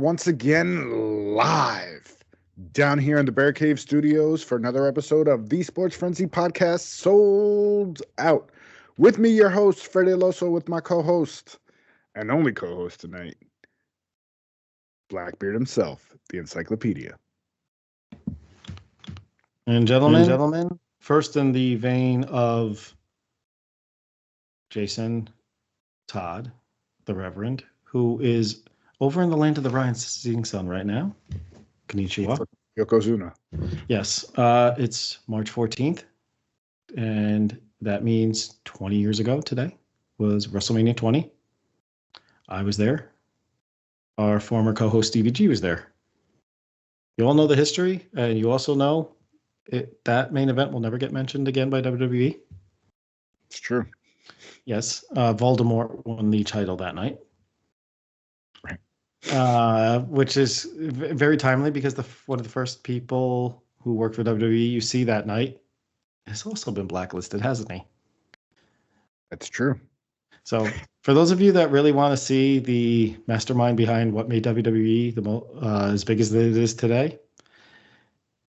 Once again, live down here in the Bear Cave Studios for another episode of the Sports Frenzy Podcast, Sold Out. With me, your host, Freddie Loso, with my co-host, and only co-host tonight, Blackbeard himself, the Encyclopedia. And gentlemen, first in the vein of Jason Todd, the Reverend, who is over in the land of the rising sun right now. Konnichiwa. Yokozuna. Yes, it's March 14th, and that means 20 years ago today was WrestleMania 20. I was there. Our former co-host Stevie G was there. You all know the history, and you also know that main event will never get mentioned again by WWE. It's true. Yes, Voldemort won the title that night. Which is very timely because one of the first people who worked for WWE you see that night has also been blacklisted, hasn't he? That's true. So for those of you that really want to see the mastermind behind what made WWE as big as it is today,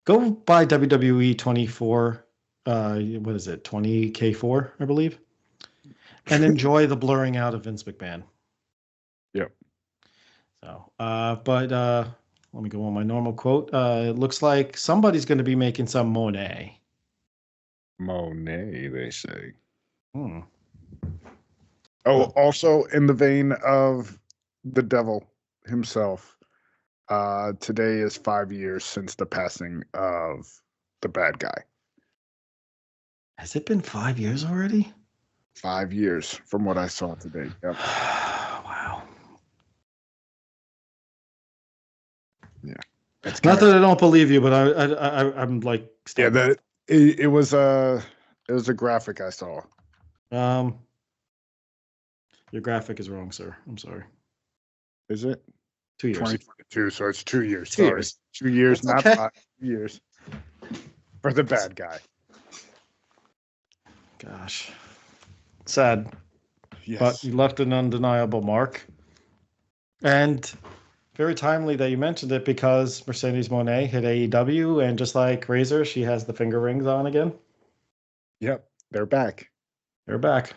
go buy WWE 24, what is it, 20K4, I believe, and enjoy the blurring out of Vince McMahon. Yep. So, but let me go on my normal quote. It looks like somebody's going to be making some monè. Monet, they say. Hmm. Oh, also in the vein of the devil himself, today is 5 years since the passing of the bad guy. Has it been 5 years already? 5 years from what I saw today. Yep. Wow. Yeah. Not that I don't believe you, but I'm like, stuck. Yeah, it was a graphic I saw. Your graphic is wrong, sir. I'm sorry. Is it? 2 years. 2022, so it's 2 years. 2 years. 2 years, that's not okay. 5 years. For the bad guy. Gosh. Sad. Yes. But you left an undeniable mark. And very timely that you mentioned it because Mercedes Moné hit AEW, and just like Razor, she has the finger rings on again. Yep, they're back. They're back.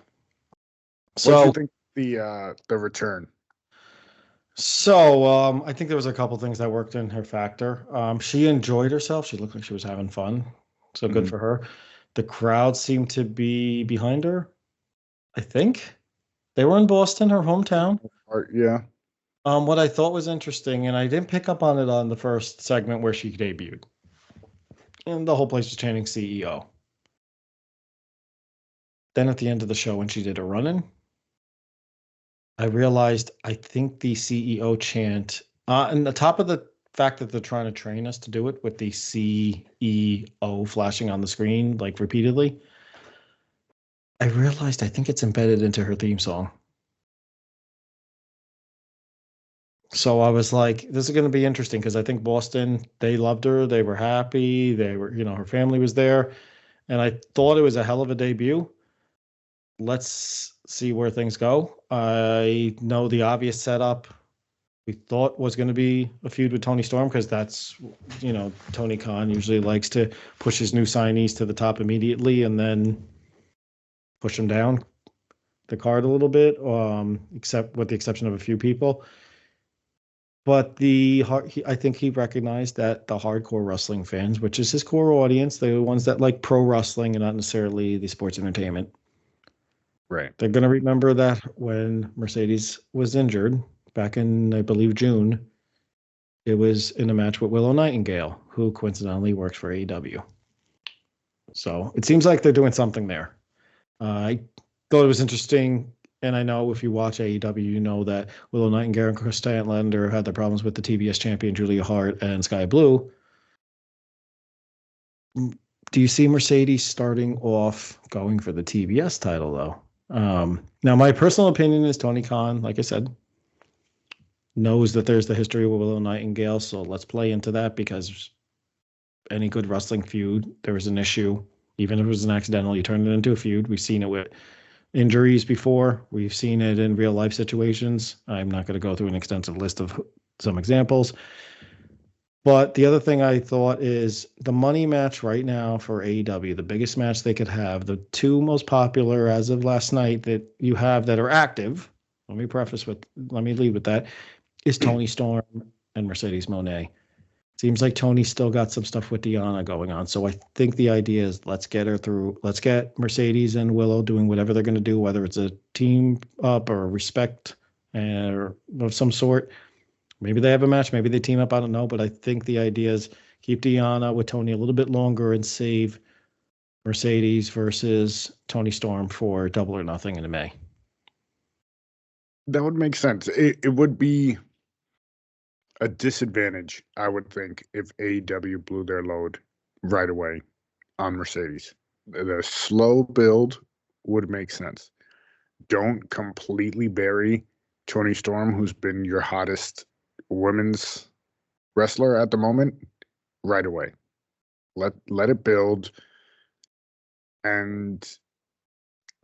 So, what do you think the return? So, I think there was a couple things that worked in her factor. She enjoyed herself. She looked like she was having fun. So good for her. The crowd seemed to be behind her. I think they were in Boston, her hometown. Yeah. What I thought was interesting, and I didn't pick up on it on the first segment where she debuted, and the whole place was chanting CEO. Then at the end of the show, when she did a run-in, I realized I think the CEO chant, and the top of the fact that they're trying to train us to do it with the CEO flashing on the screen like repeatedly, I realized I think it's embedded into her theme song. So I was like, this is going to be interesting because I think Boston, they loved her. They were happy. They were, her family was there. And I thought it was a hell of a debut. Let's see where things go. I know the obvious setup we thought was going to be a feud with Tony Storm because that's, Tony Khan usually likes to push his new signees to the top immediately and then push them down the card a little bit, except with the exception of a few people. But I think he recognized that the hardcore wrestling fans, which is his core audience, the ones that like pro wrestling and not necessarily the sports entertainment, right? They're going to remember that when Mercedes was injured back in, I believe, June, it was in a match with Willow Nightingale, who coincidentally works for AEW. So it seems like they're doing something there. I thought it was interesting. And I know if you watch AEW, you know that Willow Nightingale and Chris Statlander had their problems with the TBS champion Julia Hart and Sky Blue. Do you see Mercedes starting off going for the TBS title, though? Now, my personal opinion is Tony Khan, like I said, knows that there's the history with Willow Nightingale, so let's play into that because any good wrestling feud, there was an issue. Even if it was an accidental, you turn it into a feud. We've seen it with injuries before. We've seen it in real life situations. I'm not going to go through an extensive list of some examples. But the other thing I thought is the money match right now for AEW, the biggest match they could have, the two most popular as of last night that you have that are active. Let me lead with that, is Tony Storm and Mercedes Moné. Seems like Tony's still got some stuff with Deanna going on. So I think the idea is let's get her through. Let's get Mercedes and Willow doing whatever they're going to do, whether it's a team up or a respect or of some sort. Maybe they have a match. Maybe they team up. I don't know. But I think the idea is keep Deanna with Tony a little bit longer and save Mercedes versus Tony Storm for Double or Nothing in May. That would make sense. It would be a disadvantage, I would think, if AEW blew their load right away on Mercedes. The slow build would make sense. Don't completely bury Tony Storm, who's been your hottest women's wrestler at the moment, right away. Let it build and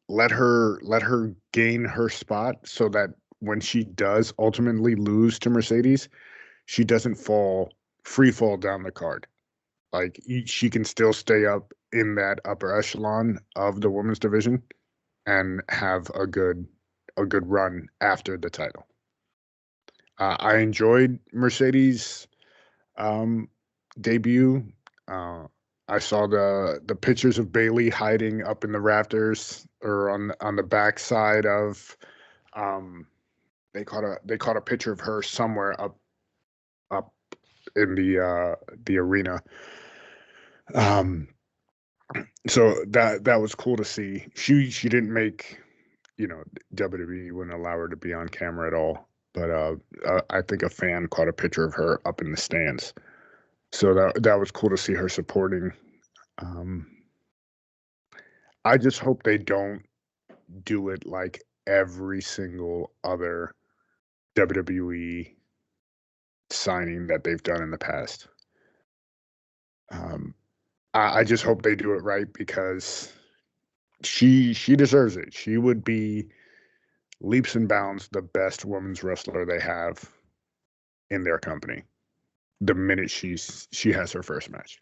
let her gain her spot so that when she does ultimately lose to Mercedes, she doesn't free fall down the card. Like she can still stay up in that upper echelon of the women's division and have a good run after the title. I enjoyed Mercedes' debut. I saw the pictures of Bayley hiding up in the rafters or on the back side of. They caught a picture of her somewhere up in the arena. So that was cool to see. She didn't make, WWE wouldn't allow her to be on camera at all. But I think a fan caught a picture of her up in the stands. So that was cool to see her supporting. I just hope they don't do it like every single other WWE signing that they've done in the past. I just hope they do it right because she deserves it. She would be leaps and bounds the best women's wrestler they have in their company the minute she has her first match.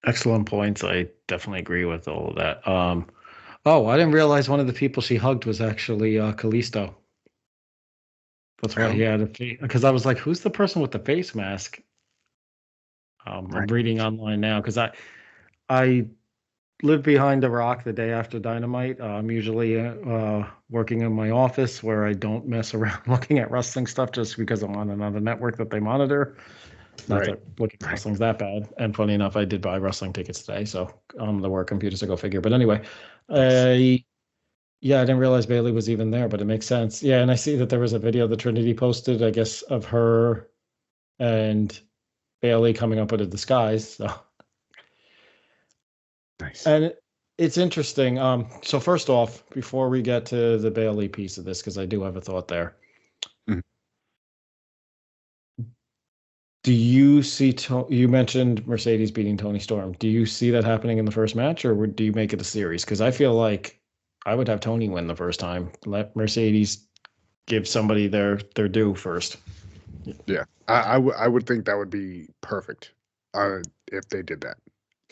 Excellent points. I definitely agree with all of that. I didn't realize one of the people she hugged was actually Kalisto. That's why he had a face. Because I was like, who's the person with the face mask? I'm reading online now because I live behind a rock the day after Dynamite. I'm usually working in my office where I don't mess around looking at wrestling stuff just because I'm on another network that they monitor. Not that looking at wrestling's that bad. And funny enough, I did buy wrestling tickets today, so the work computer, so go figure. But anyway, I didn't realize Bayley was even there, but it makes sense. Yeah, and I see that there was a video that Trinity posted, I guess, of her and Bayley coming up with a disguise. So nice. And it's interesting. So first off, before we get to the Bayley piece of this, because I do have a thought there. Mm-hmm. Do you see, you mentioned Mercedes beating Tony Storm. Do you see that happening in the first match, or do you make it a series? Because I feel like I would have Tony win the first time. Let Mercedes give somebody their due first. Yeah, I would think that would be perfect if they did that.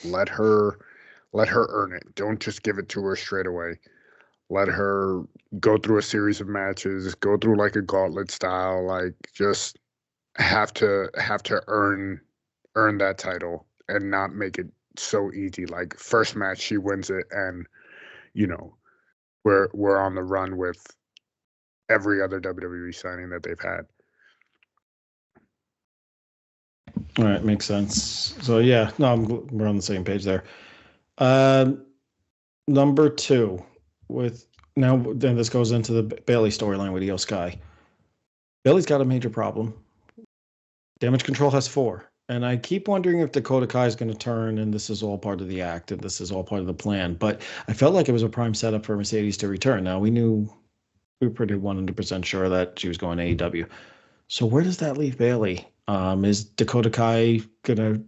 Let her earn it. Don't just give it to her straight away. Let her go through a series of matches, go through like a gauntlet style, like just have to earn that title and not make it so easy. Like first match she wins it, and we're on the run with every other WWE signing that they've had. All right, makes sense. So yeah, no, we're on the same page there. Number 2, then this goes into the Bayley storyline with Io Sky. Bayley's got a major problem. Damage Control has 4. And I keep wondering if Dakota Kai is going to turn and this is all part of the act and this is all part of the plan. But I felt like it was a prime setup for Mercedes to return. Now, we were pretty 100% sure that she was going to AEW. So where does that leave Bayley? Is Dakota Kai going to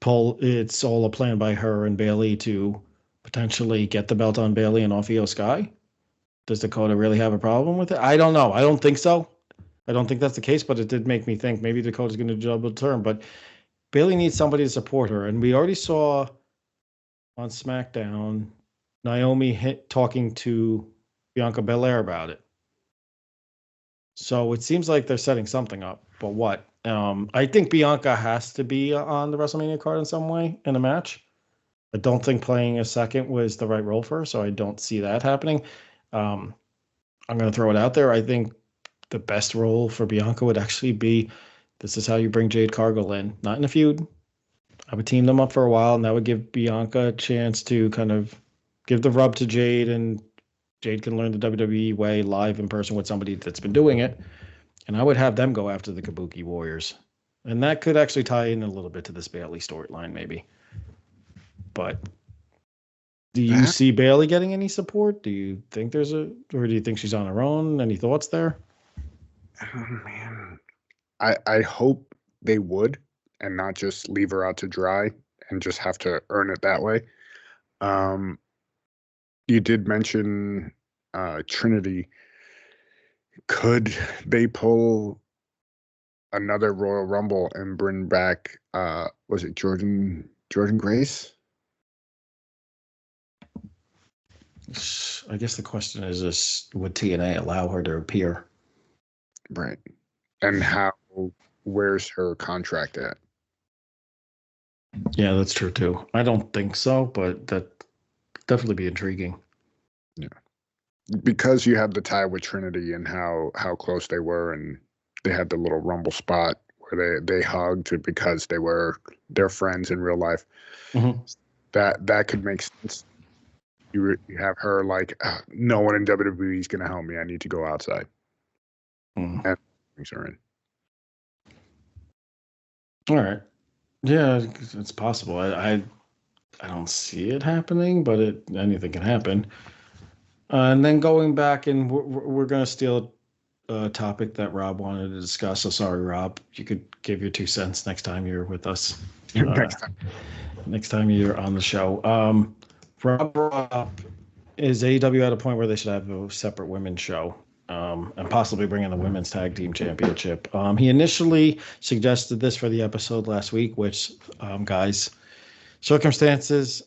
pull? It's all a plan by her and Bayley to potentially get the belt on Bayley and off Io Sky? Does Dakota really have a problem with it? I don't know. I don't think so. I don't think that's the case, but it did make me think maybe Dakota's going to double turn. But Bailey needs somebody to support her, and we already saw on SmackDown Naomi talking to Bianca Belair about it. So it seems like they're setting something up. But what? I think Bianca has to be on the WrestleMania card in some way in a match. I don't think playing a second was the right role for her, so I don't see that happening. Um, I'm going to throw it out there. I think the best role for Bianca would actually be this is how you bring Jade Cargill in, not in a feud. I would team them up for a while, and that would give Bianca a chance to kind of give the rub to Jade, and Jade can learn the WWE way live in person with somebody that's been doing it. And I would have them go after the Kabuki Warriors. And that could actually tie in a little bit to this Bailey storyline, maybe. But do you see Bailey getting any support? Do you think or do you think she's on her own? Any thoughts there? Oh, man. I hope they would and not just leave her out to dry and just have to earn it that way. You did mention Trinity. Could they pull another Royal Rumble and bring back was it Jordan Grace? I guess the question is would TNA allow her to appear? Right. And where's her contract at? Yeah, that's true too. I don't think so, but that definitely be intriguing. Yeah. Because you have the tie with Trinity and how close they were, and they had the little Rumble spot where they hugged because they're friends in real life. Mm-hmm. That could make sense. You have her like, no one in WWE is going to help me. I need to go outside. And things are in. All right. Yeah, it's possible. I don't see it happening, but anything can happen. And then going back, and we're going to steal a topic that Rob wanted to discuss. So sorry, Rob. You could give your 2 cents next time you're with us. Next time you're on the show. Rob brought up, is AEW at a point where they should have a separate women's show? And possibly bring in the women's tag team championship. He initially suggested this for the episode last week, which, guys, circumstances,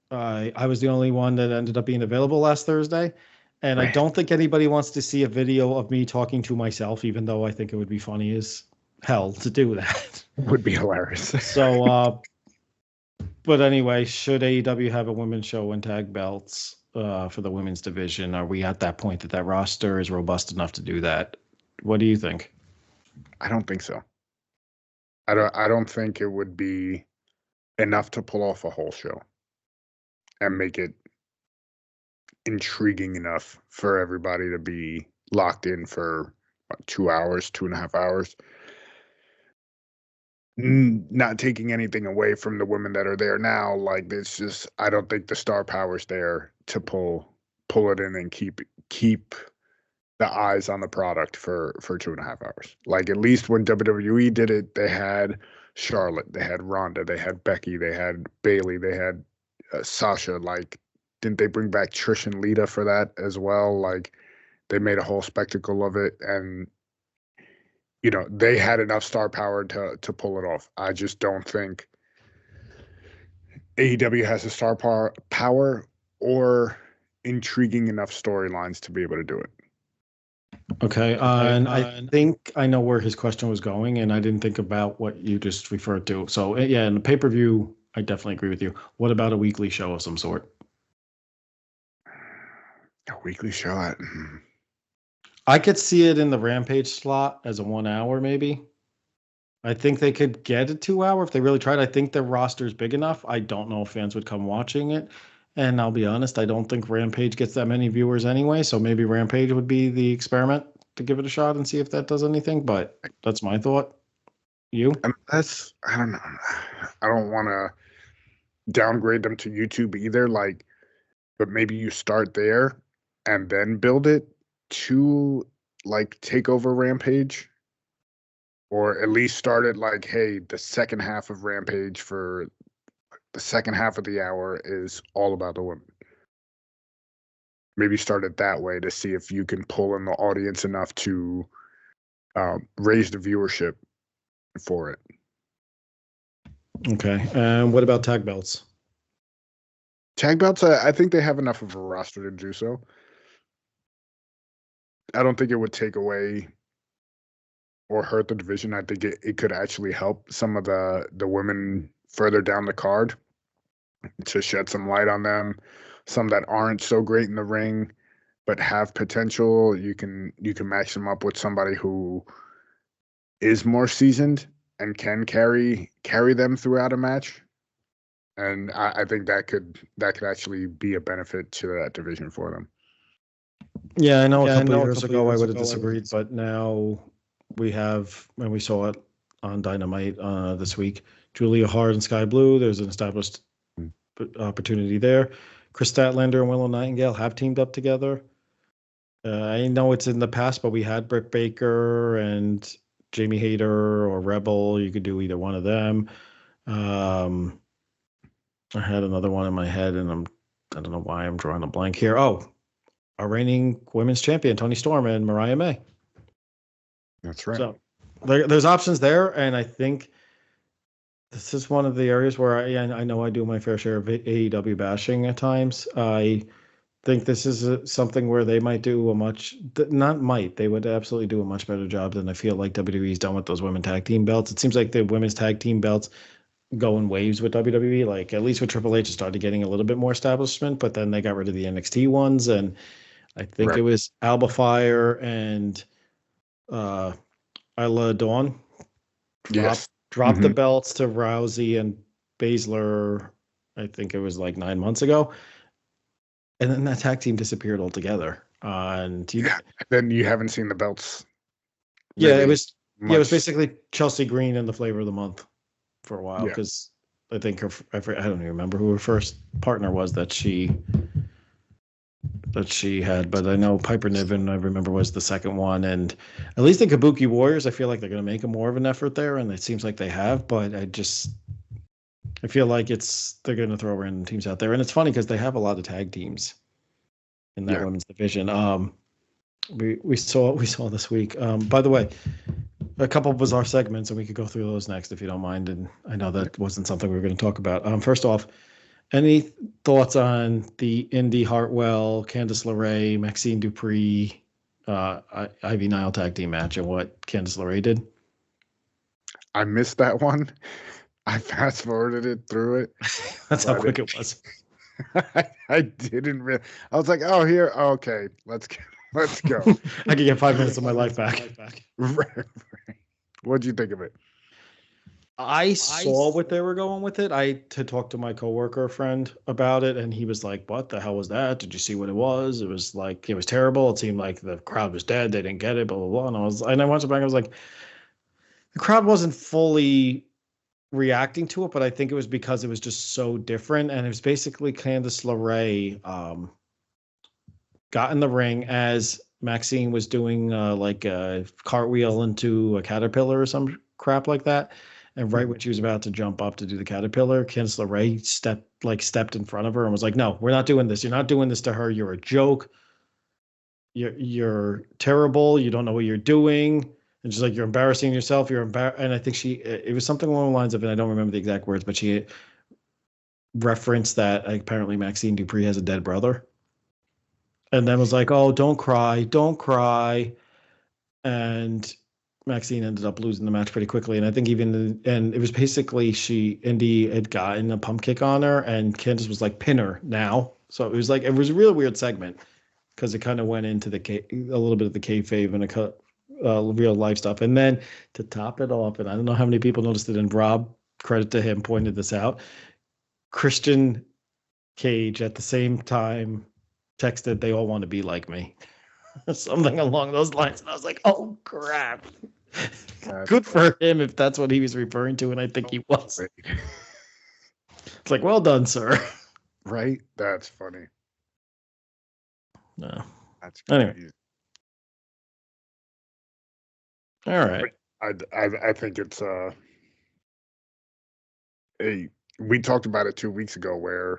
I was the only one that ended up being available last Thursday. And I don't think anybody wants to see a video of me talking to myself, even though I think it would be funny as hell to do that. Would be hilarious. So, but anyway, should AEW have a women's show and tag belts for the women's division? Are we at that point that roster is robust enough to do that? What do you think? I don't think so. I don't think it would be enough to pull off a whole show and make it intriguing enough for everybody to be locked in for 2 hours, 2.5 hours. Not taking anything away from the women that are there now. Like, it's just, I don't think the star power's there to pull it in and keep the eyes on the product for 2.5 hours. Like, at least when WWE did it, they had Charlotte, they had Ronda, they had Becky, they had Bailey, they had Sasha. Like, didn't they bring back Trish and Lita for that as well? Like, they made a whole spectacle of it, and they had enough star power to pull it off. I just don't think AEW has the star power or intriguing enough storylines to be able to do it. Okay, and I think I know where his question was going, and I didn't think about what you just referred to. So, yeah, in the pay-per-view, I definitely agree with you. What about a weekly show of some sort? A weekly show? I could see it in the Rampage slot as a 1 hour, maybe. I think they could get a 2 hour if they really tried. I think their roster is big enough. I don't know if fans would come watching it. And I'll be honest, I don't think Rampage gets that many viewers anyway. So maybe Rampage would be the experiment to give it a shot and see if that does anything. But that's my thought. You? I don't know. I don't want to downgrade them to YouTube either. Like, but maybe you start there and then build it to like take over Rampage. Or at least start it like, hey, the second half of Rampage for the second half of the hour is all about the women. maybe start it that way to see if you can pull in the audience enough to raise the viewership for it. Okay. And what about tag belts? Tag belts, I think they have enough of a roster to do so. I don't think it would take away or hurt the division. I think it could actually help some of the women further down the card to shed some light on them. Some that aren't so great in the ring but have potential. You can match them up with somebody who is more seasoned and can carry them throughout a match. And I think that could actually be a benefit to that division for them. Yeah, I know a couple of years ago I would have disagreed, but now we have, and we saw it on Dynamite this week, Julia Hart and Sky Blue. There's an established opportunity there. Chris Statlander and Willow Nightingale have teamed up together. I know it's in the past, but we had Britt Baker and Jamie Hayter or Rebel. You could do either one of them. I had another one in my head, and I don't know why I'm drawing a blank here. Oh, our reigning women's champion, Toni Storm and Mariah May. That's right. So there's options there, and I think this is one of the areas where I know I do my fair share of AEW bashing at times. I think this is something where they might do they would absolutely do a much better job than I feel like WWE's done with those women tag team belts. It seems like the women's tag team belts go in waves with WWE. Like at least with Triple H, it started getting a little bit more establishment, but then they got rid of the NXT ones, and I think it was Alba Fire and Isla Dawn dropped the belts to Rousey and Baszler. I think it was like 9 months ago. And then that tag team disappeared altogether. And then you haven't seen the belts. Really it was basically Chelsea Green and the Flavor of the Month for a while because I think I don't even remember who her first partner was that she had, but I know Piper Niven I remember was the second one, and at least the Kabuki Warriors I feel like they're going to make more of an effort there, and it seems like they have, but I feel like they're going to throw random teams out there, and it's funny because they have a lot of tag teams in that women's division. We saw this week. By the way, a couple of bizarre segments, and we could go through those next if you don't mind. And I know that wasn't something we were going to talk about. First off, any thoughts on the Indy Hartwell, Candice LeRae, Maxine Dupree, Ivy Nile tag team match, and what Candice LeRae did? I missed that one. I fast forwarded it through it. That's how quick it was. I didn't really. I was like, "Oh, here, okay, let's go." I could get 5 minutes of my life back. Right. What'd you think of it? I saw what they were going with it. I had talked to my coworker friend about it, and he was like, "What the hell was that? Did you see what it was? It was like it was terrible. It seemed like the crowd was dead. They didn't get it. Blah blah blah." And I watched it back. I was like, the crowd wasn't fully reacting to it, but I think it was because it was just so different, and it was basically Candice LeRae got in the ring as Maxine was doing like a cartwheel into a caterpillar or some crap like that. And right when she was about to jump up to do the caterpillar, Candice LeRae stepped in front of her and was like, "No, we're not doing this. You're not doing this to her. You're a joke. You're terrible. You don't know what you're doing." And she's like, "You're embarrassing yourself. You're embarrassed." And I think it was something along the lines of, and I don't remember the exact words, but she referenced that apparently Maxine Dupree has a dead brother. And then was like, "Oh, don't cry, don't cry." And Maxine ended up losing the match pretty quickly. And I think and it was basically Indy had gotten a pump kick on her, and Candice was like, "Pin her now." So it was a real weird segment because it kind of went into a little bit of the kayfabe and real life stuff. And then to top it off, and I don't know how many people noticed it, and Rob, credit to him, pointed this out, Christian Cage at the same time texted, "They all want to be like me." Something along those lines. And I was like, "Oh, crap." Good for him if that's what he was referring to, and I think he was. It's like, well done, sir. Right? That's funny. No. That's anyway. All right. I think it's we talked about it 2 weeks ago where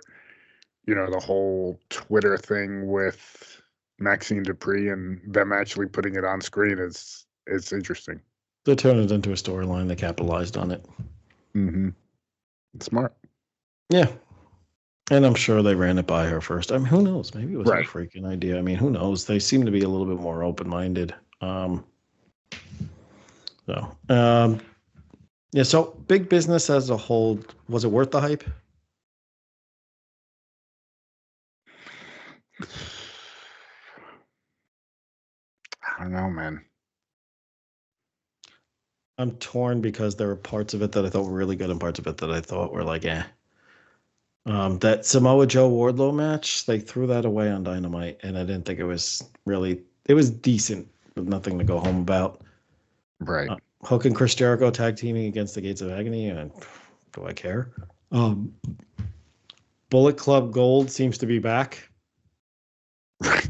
the whole Twitter thing with Maxine Dupree and them actually putting it on screen is interesting. They turned it into a storyline. They capitalized on it. Mm-hmm. Smart. Yeah. And I'm sure they ran it by her first. I mean, who knows? Maybe it was her Right. freaking idea. I mean, who knows? They seem to be a little bit more open-minded. Yeah, so big business as a whole, was it worth the hype? I don't know, man. I'm torn because there were parts of it that I thought were really good and parts of it that I thought were like, eh. That Samoa Joe Wardlow match, they threw that away on Dynamite, and I didn't think it was really. It was decent, but nothing to go home about. Right. Hook and Chris Jericho tag teaming against the Gates of Agony, and do I care? Bullet Club Gold seems to be back. I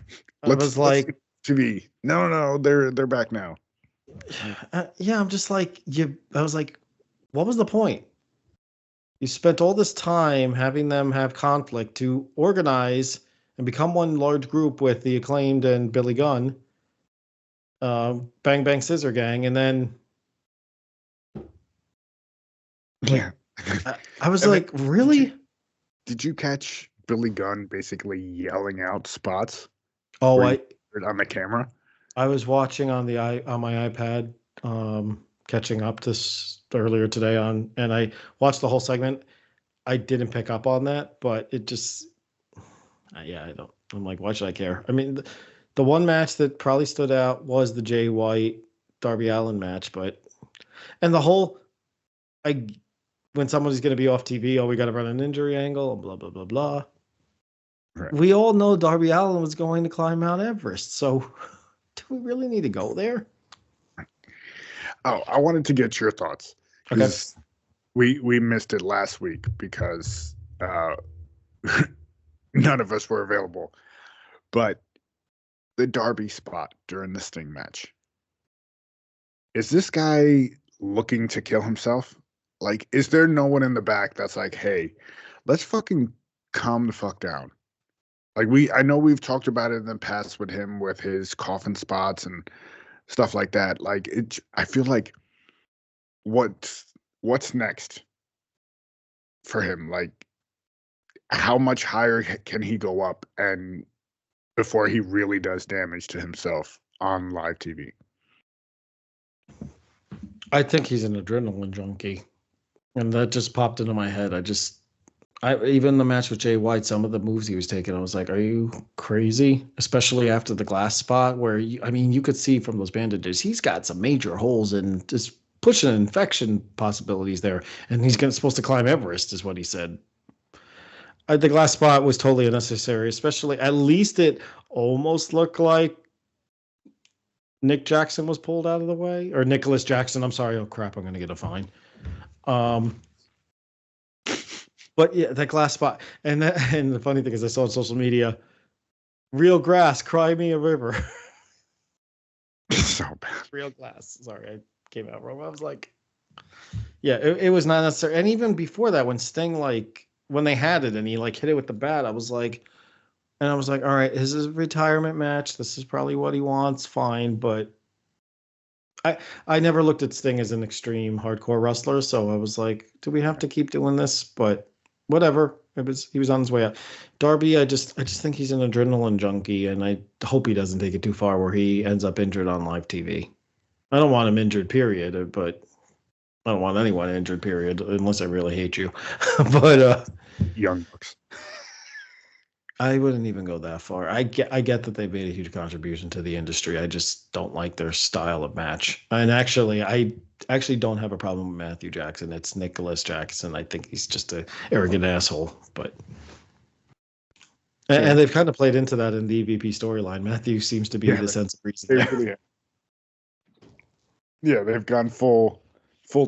was like, to be no, they're back now. Yeah, I'm just like I was like, what was the point? You spent all this time having them have conflict to organize and become one large group with the Acclaimed and Billy Gunn, Bang Bang Scissor Gang, and then Yeah. I was like, really? Did you catch Billy Gunn basically yelling out spots? Oh, on the camera. I was watching on my iPad, catching up this earlier today and I watched the whole segment. I didn't pick up on that, but it just, yeah, I'm like, why should I care? I mean, the one match that probably stood out was the Jay White Darby Allin match, and the whole, when somebody's going to be off TV, we got to run an injury angle, and blah blah blah blah. Right. We all know Darby Allin was going to climb Mount Everest, so do we really need to go there? Oh, I wanted to get your thoughts. Okay. We missed it last week because none of us were available. But the Darby spot during the Sting match. Is this guy looking to kill himself? Like, is there no one in the back that's like, hey, let's fucking calm the fuck down? Like, I know we've talked about it in the past with him with his coffin spots and stuff like that. Like, I feel like what's next for him? Like, how much higher can he go up and before he really does damage to himself on live TV? I think he's an adrenaline junkie, and that just popped into my head. Even the match with Jay White, some of the moves he was taking, I was like, are you crazy? Especially after the glass spot where, you could see from those bandages, he's got some major holes and just pushing infection possibilities there. And he's supposed to climb Everest, is what he said. The glass spot was totally unnecessary, especially, at least it almost looked like Nick Jackson was pulled out of the way, or Nicholas Jackson. I'm sorry. Oh crap. I'm going to get a fine. But yeah, that glass spot. And the funny thing is I saw on social media, real grass, cry me a river. So bad. Real glass. Sorry, I came out wrong. I was like, yeah, it was not necessary. And even before that, when Sting, when they had it and he hit it with the bat, I was like, all right, this is a retirement match. This is probably what he wants. Fine. But I never looked at Sting as an extreme hardcore wrestler. So I was like, do we have to keep doing this? But whatever. He was on his way out. Darby, I just think he's an adrenaline junkie, and I hope he doesn't take it too far where he ends up injured on live TV. I don't want him injured, period, but I don't want anyone injured, period, unless I really hate you. But Young Bucks. I wouldn't even go that far. I get that they've made a huge contribution to the industry. I just don't like their style of match. And actually, I don't have a problem with Matthew Jackson. It's Nicholas Jackson. I think he's just an arrogant asshole. But and they've kind of played into that in the EVP storyline. Matthew seems to be the sense of reason. Yeah, they've gone full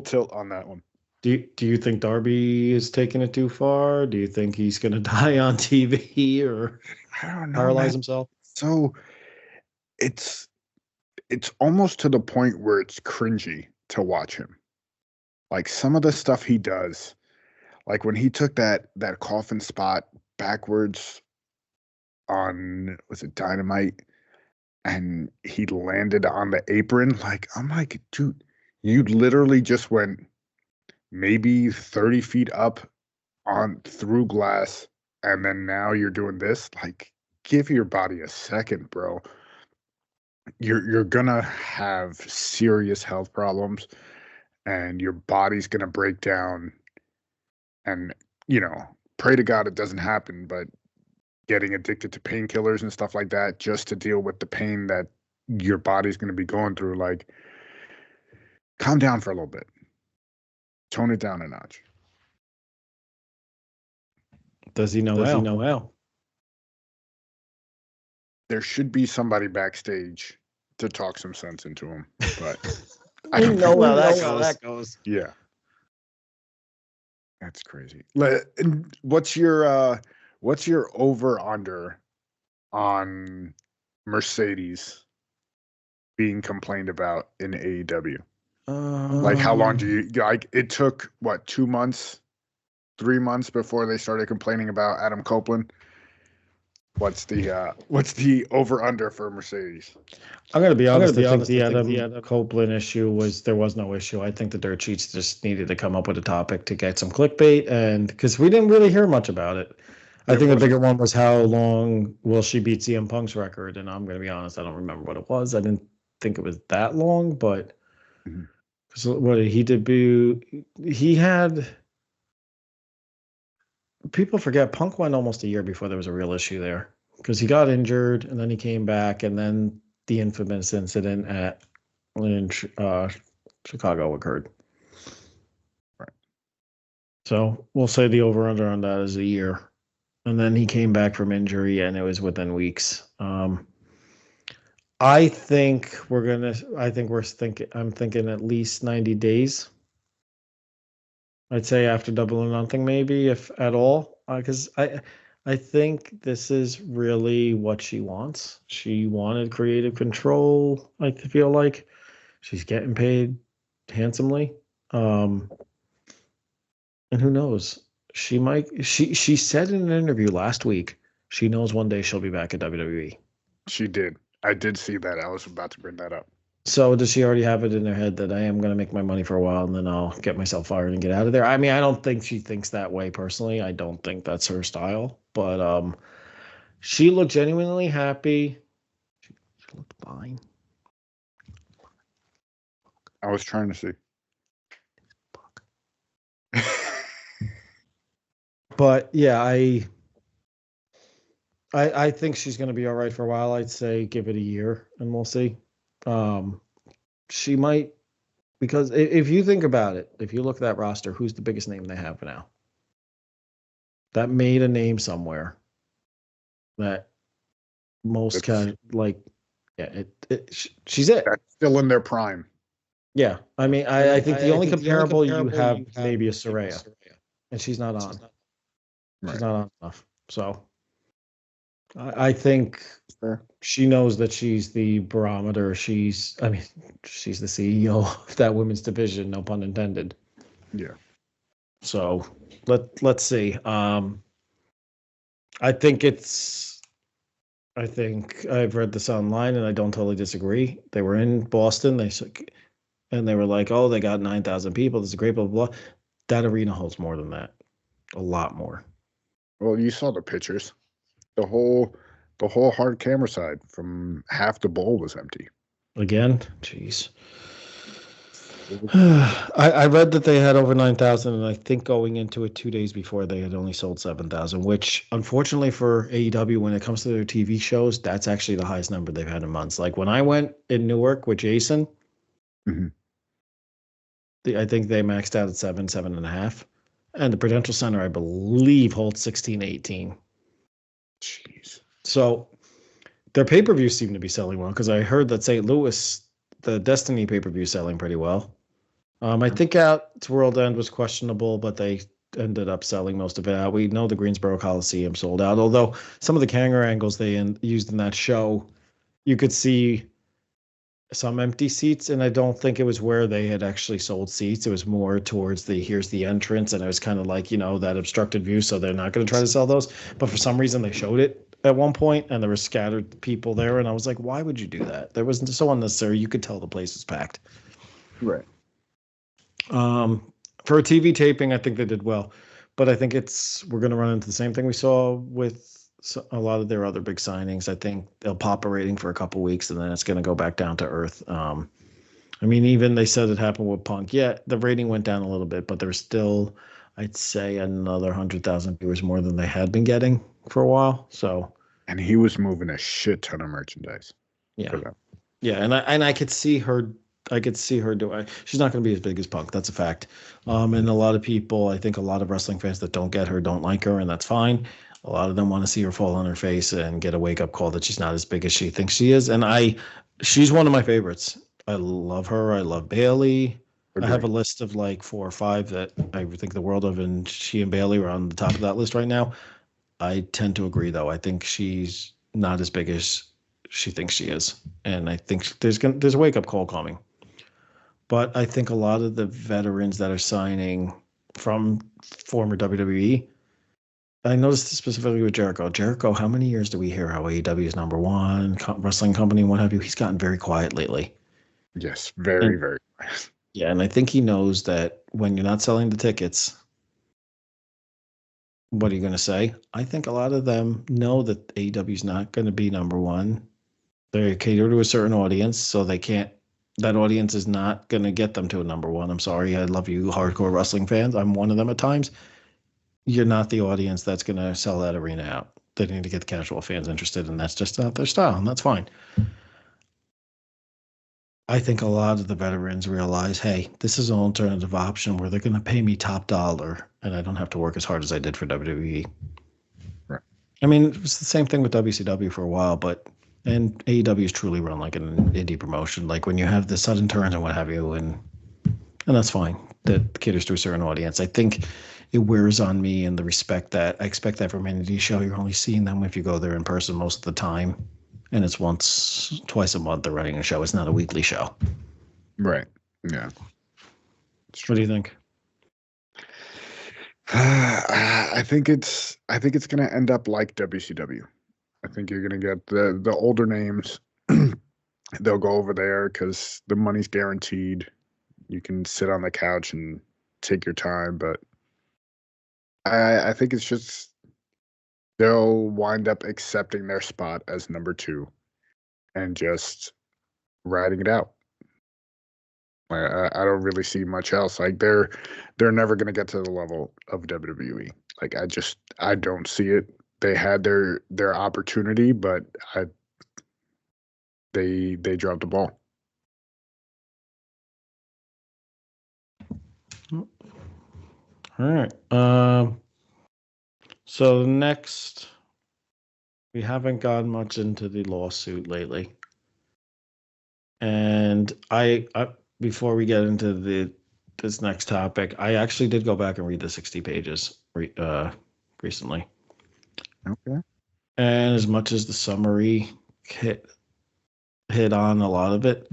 tilt on that one. Do you think Darby is taking it too far? Do you think he's going to die on TV or I don't know, paralyze himself? So it's almost to the point where it's cringy to watch him. Like some of the stuff he does, like when he took that coffin spot backwards on, was it Dynamite? And he landed on the apron. Like, I'm like, dude, you literally just went maybe 30 feet up on through glass, and then now you're doing this. Like, give your body a second, bro. You're gonna have serious health problems, and your body's gonna break down. And pray to God it doesn't happen, but getting addicted to painkillers and stuff like that just to deal with the pain that your body's going to be going through. Like, calm down for a little bit, tone it down a notch. Does he know how? There should be somebody backstage to talk some sense into him, but I don't know how that goes. Yeah, that's crazy. What's your over under on Mercedes being complained about in AEW? Like, how long do you like? It took what, 2 months, 3 months before they started complaining about Adam Copeland. What's the over under for Mercedes? I'm gonna be honest. I think the Adam Copeland issue there was no issue. I think the Dirt Sheets just needed to come up with a topic to get some clickbait, and because we didn't really hear much about it. I think the bigger one was how long will she beat CM Punk's record, and I'm gonna be honest, I don't remember what it was. I didn't think it was that long, but because what did he debut? He had. People forget Punk went almost a year before there was a real issue there because he got injured and then he came back, and then the infamous incident in Chicago occurred. Right. So we'll say the over under on that is a year, and then he came back from injury and it was within weeks. I'm thinking at least 90 days. I'd say after Double or Nothing, maybe, if at all, because I think this is really what she wants. She wanted creative control. I feel like she's getting paid handsomely, and who knows? She might. She said in an interview last week she knows one day she'll be back at WWE. She did. I did see that. I was about to bring that up. So does she already have it in her head that I am going to make my money for a while and then I'll get myself fired and get out of there? I mean, I don't think she thinks that way personally. I don't think that's her style. But she looked genuinely happy. She looked fine. I was trying to see. But yeah, I think she's going to be all right for a while. I'd say give it a year and we'll see. She might, because if you think about it, if you look at that roster, who's the biggest name they have now? That made a name somewhere. That most kind of like, yeah, she's it. That's still in their prime. Yeah, I mean, I think the only comparable you have maybe is Saraya, and she's not on. She's not on enough. So I think she knows that she's the barometer. She's the CEO of that women's division, no pun intended. Yeah. So let's see. I think I've read this online and I don't totally disagree. They were in Boston. They were like, oh, they got 9,000 people. This is great, blah, blah, blah. That arena holds more than that. A lot more. Well, you saw the pictures. The whole hard camera side from half the bowl was empty. Again? Jeez. I read that they had over 9,000, and I think going into it 2 days before they had only sold 7,000, which unfortunately for AEW, when it comes to their TV shows, that's actually the highest number they've had in months. Like when I went in Newark with Jason, I think they maxed out at 7.5. And the Prudential Center, I believe, holds 16, 18. Jeez. So their pay-per-views seem to be selling well because I heard that St. Louis, the Destiny pay-per-view, is selling pretty well. I think Out to World End was questionable, but they ended up selling most of it out. We know the Greensboro Coliseum sold out, although some of the camera angles they used in that show, you could see some empty seats, and I don't think it was where they had actually sold seats. It was more towards the here's the entrance, and it was kind of like, that obstructed view, so they're not going to try to sell those. But for some reason, they showed it at one point, and there were scattered people there, and I was like, why would you do that? There wasn't so unnecessary. You could tell the place was packed. Right. For a TV taping, I think they did well, but I think we're going to run into the same thing we saw with a lot of their other big signings. I think they'll pop a rating for a couple weeks, and then it's going to go back down to earth. I mean, even they said it happened with Punk. Yeah, the rating went down a little bit, but there's still, I'd say, another 100,000 viewers more than they had been getting for a while. So, and he was moving a shit ton of merchandise. Yeah, yeah, and I could see her. I could see her doing. She's not going to be as big as Punk. That's a fact. And a lot of people, I think, a lot of wrestling fans that don't get her don't like her, and that's fine. A lot of them want to see her fall on her face and get a wake up call that she's not as big as she thinks she is. And she's one of my favorites. I love her. I love Bailey. Agreed. I have a list of like 4 or 5 that I think the world of, and she and Bailey are on the top of that list right now. I tend to agree, though. I think she's not as big as she thinks she is, and I think there's a wake up call coming. But I think a lot of the veterans that are signing from former WWE, I noticed specifically with Jericho. Jericho, how many years do we hear how AEW is number one wrestling company and what have you? He's gotten very quiet lately. Yes, very, very quiet. Yeah, and I think he knows that when you're not selling the tickets, what are you going to say? I think a lot of them know that AEW is not going to be number one. They cater to a certain audience, so they can't. That audience is not going to get them to a number one. I'm sorry. I love you, hardcore wrestling fans. I'm one of them at times. You're not the audience that's going to sell that arena out. They need to get the casual fans interested, and that's just not their style, and that's fine. I think a lot of the veterans realize, hey, this is an alternative option where they're going to pay me top dollar, and I don't have to work as hard as I did for WWE. Right. I mean, it was the same thing with WCW for a while, and AEW is truly run like an indie promotion. Like when you have the sudden turns and what have you, and that's fine. That caters to a certain audience. I think it wears on me in the respect that I expect that from an indie show. You're only seeing them if you go there in person most of the time, and it's twice a month they're running a show. It's not a weekly show. Right. Yeah. What do you think? I think it's going to end up like WCW. I think you're going to get the older names. They'll go over there because the money's guaranteed. You can sit on the couch and take your time, but I think it's just they'll wind up accepting their spot as number 2 and just riding it out. I don't really see much else. Like they're never going to get to the level of WWE. Like I don't see it. They had their opportunity, but they dropped the ball. All right. So next, we haven't gotten much into the lawsuit lately, and I before we get into this next topic, I actually did go back and read the 60 pages recently. Okay. And as much as the summary hit on a lot of it,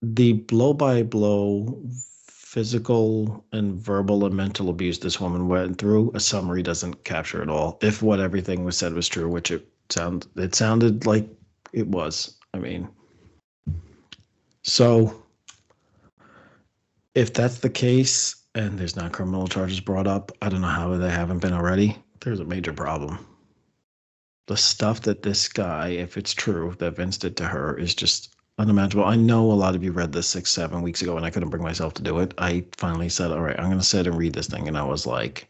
the blow-by-blow physical and verbal and mental abuse this woman went through, a summary doesn't capture it all. If what everything was said was true, which it sounded like it was. I mean, so if that's the case and there's not criminal charges brought up, I don't know how they haven't been already. There's a major problem. The stuff that this guy, if it's true that Vince did to her, is just unimaginable. I know a lot of you read this 6-7 weeks ago, and I couldn't bring myself to do it. I finally said, all right, I'm going to sit and read this thing. And I was like,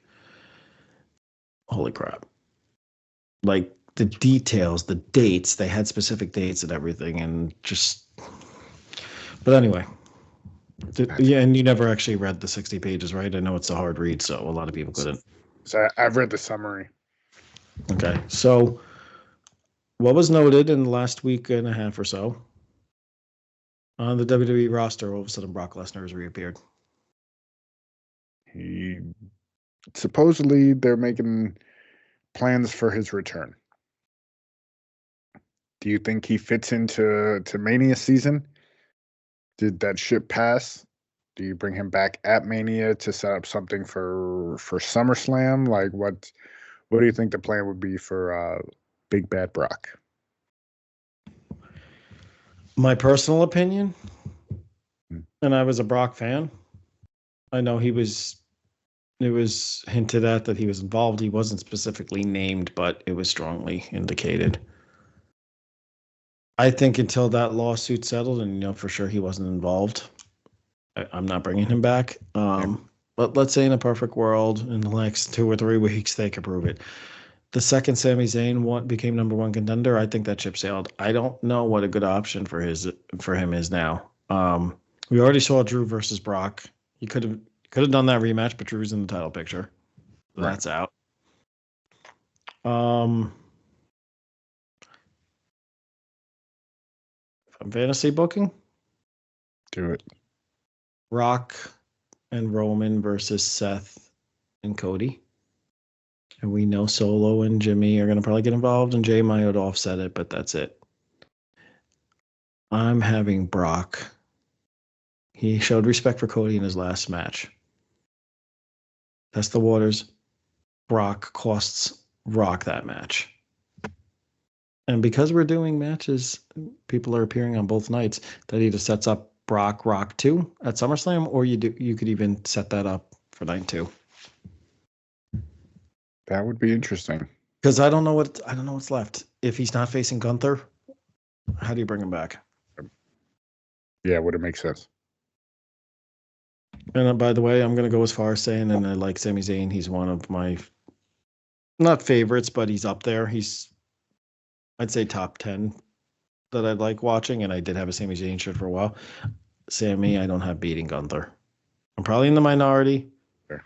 holy crap. Like the details, the dates, they had specific dates and everything. And just, but anyway, yeah. And you never actually read the 60 pages, right? I know it's a hard read, so a lot of people couldn't. So I've read the summary. Okay. So what was noted in the last week and a half or so on the WWE roster, all of a sudden Brock Lesnar has reappeared. He supposedly they're making plans for his return. Do you think he fits into Mania season? Did that ship pass? Do you bring him back at Mania to set up something for SummerSlam? Like what do you think the plan would be for Big Bad Brock? My personal opinion, Hmm. and I was a Brock fan. I know it was hinted at that he was involved. He wasn't specifically named, but it was strongly indicated. I think until that lawsuit settled and for sure he wasn't involved, I'm not bringing him back. But let's say in a perfect world, in the next 2 or 3 weeks, they could prove it. The second Sami Zayn became number one contender, I think that ship sailed. I don't know what a good option for him is now. We already saw Drew versus Brock. He could have done that rematch, but Drew's in the title picture. So Right. that's out. I'm fantasy booking. Do it. Rock and Roman versus Seth and Cody. And we know Solo and Jimmy are going to probably get involved, and Jay might offset it, but that's it. I'm having Brock. He showed respect for Cody in his last match. Test the waters. Brock costs Rock that match. And because we're doing matches, people are appearing on both nights. That either sets up Rock 2 at SummerSlam, or you could even set that up for night 2. That would be interesting. Because I don't know what's left. If he's not facing Gunther, how do you bring him back? Yeah, would it make sense? And by the way, I'm going to go as far as saying, and I like Sami Zayn. He's one of my, not favorites, but he's up there. I'd say top 10 that I'd like watching, and I did have a Sami Zayn shirt for a while. Sami, I don't have beating Gunther. I'm probably in the minority, sure,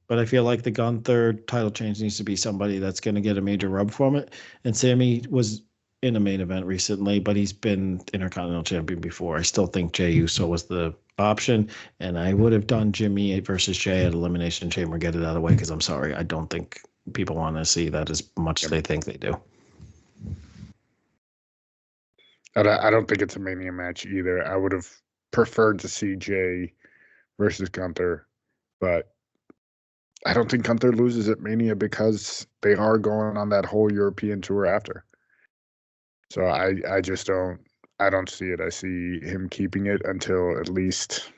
but I feel like the Gunther title change needs to be somebody that's going to get a major rub from it. And Sami was in a main event recently, but he's been Intercontinental Champion before. I still think Jey Uso was the option, and I would have done Jimmy versus Jey at Elimination Chamber, get it out of the way, because I'm sorry, I don't think people want to see that as much as they think they do. I don't think it's a Mania match either. I would have preferred to see Jey versus Gunther, but I don't think Gunther loses at Mania because they are going on that whole European tour after. So I just don't see it. I see him keeping it until at least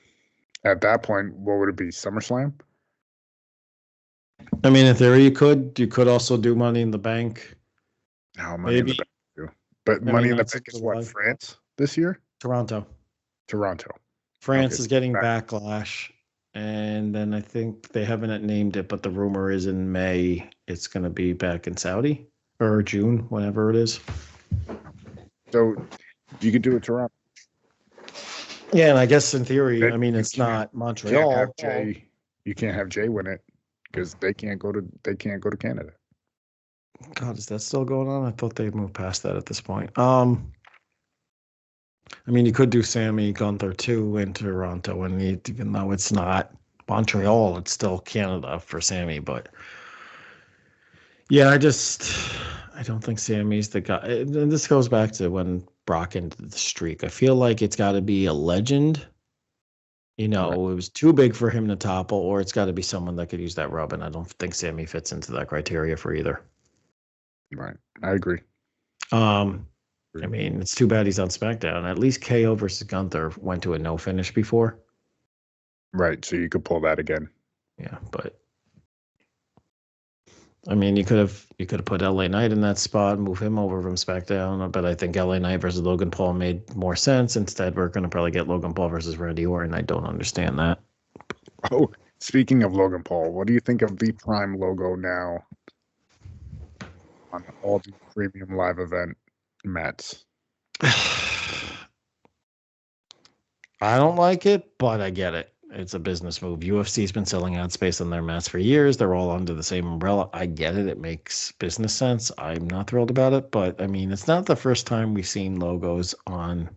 at that point. What would it be? SummerSlam? I mean, in theory, you could also do Money in the Bank. No, Money in the Bank too. But Money in the Bank is what, France this year? Toronto. France is getting Backlash, and then I think they haven't named it, but the rumor is in May it's going to be back in Saudi or June, whenever it is. So you could do it Toronto. Yeah, and I guess in theory, I mean, it's not Montreal. You can't have Jey win it because they can't go to Canada. God, is that still going on? I thought they moved past that at this point. I mean, you could do Sami Gunther too in Toronto, and even though it's not Montreal, it's still Canada for Sami. But yeah, I don't think Sami's the guy. And this goes back to when Brock ended the streak. I feel like it's got to be a legend. Right. It was too big for him to topple, or it's got to be someone that could use that rub, and I don't think Sami fits into that criteria for either. Right, I agree. I mean, it's too bad he's on SmackDown. At least KO versus Gunther went to a no finish before. Right, so you could pull that again. Yeah, but I mean, you could have put LA Knight in that spot, move him over from SmackDown. But I think LA Knight versus Logan Paul made more sense. Instead, we're going to probably get Logan Paul versus Randy Orton. I don't understand that. Oh, speaking of Logan Paul, what do you think of the Prime logo now on all the premium live event mats? I don't like it, but I get it. It's a business move. UFC's been selling ad space on their mats for years. They're all under the same umbrella. I get it. It makes business sense. I'm not thrilled about it, but I mean, it's not the first time we've seen logos on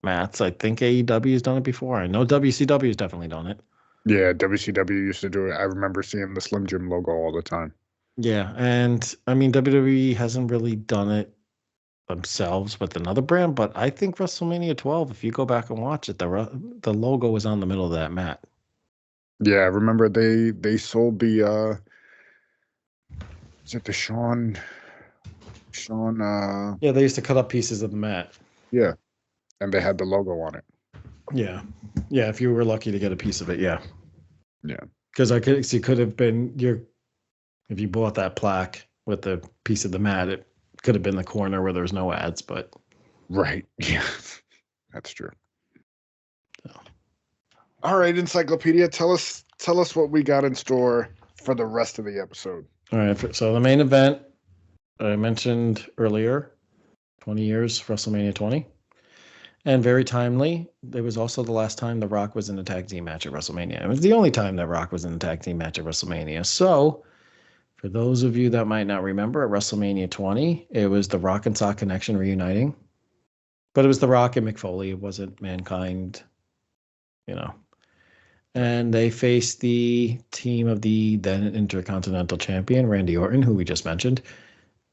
mats. I think AEW has done it before. I know WCW has definitely done it. Yeah, WCW used to do it. I remember seeing the Slim Jim logo all the time. Yeah, and I mean, WWE hasn't really done it themselves with another brand, but I think WrestleMania 12, if you go back and watch it, the logo was on the middle of that mat. Yeah, remember they sold the is it the Sean Yeah, they used to cut up pieces of the mat. yeah, and they had the logo on it. Yeah. Yeah, if you were lucky to get a piece of it, yeah. Yeah. Because it could have been if you bought that plaque with the piece of the mat, it could have been the corner where there's no ads, but Right. Yeah. That's true. All right, Encyclopedia, tell us what we got in store for the rest of the episode. all right. So the main event I mentioned earlier, 20 years, WrestleMania 20. And very timely, it was also the last time The Rock was in a tag team match at WrestleMania. It was the only time that Rock was in a tag team match at WrestleMania. So, for those of you that might not remember, at WrestleMania 20, it was The Rock and Sock Connection reuniting. But it was The Rock and Mick Foley. It wasn't Mankind, you know. And they faced the team of the then Intercontinental Champion, Randy Orton, who we just mentioned,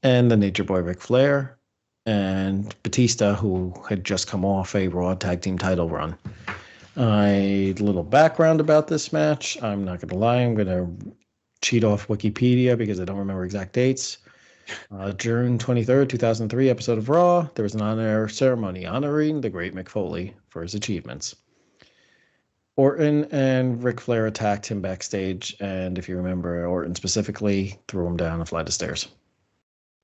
and the Nature Boy Ric Flair, and Batista, who had just come off a Raw Tag Team title run. A little background about this match. I'm not going to lie. I'm going to cheat off Wikipedia because I don't remember exact dates. June 23rd, 2003, episode of Raw, there was an on-air ceremony honoring the great Mick Foley for his achievements. Orton and Ric Flair attacked him backstage, and if you remember, Orton specifically threw him down a flight of stairs.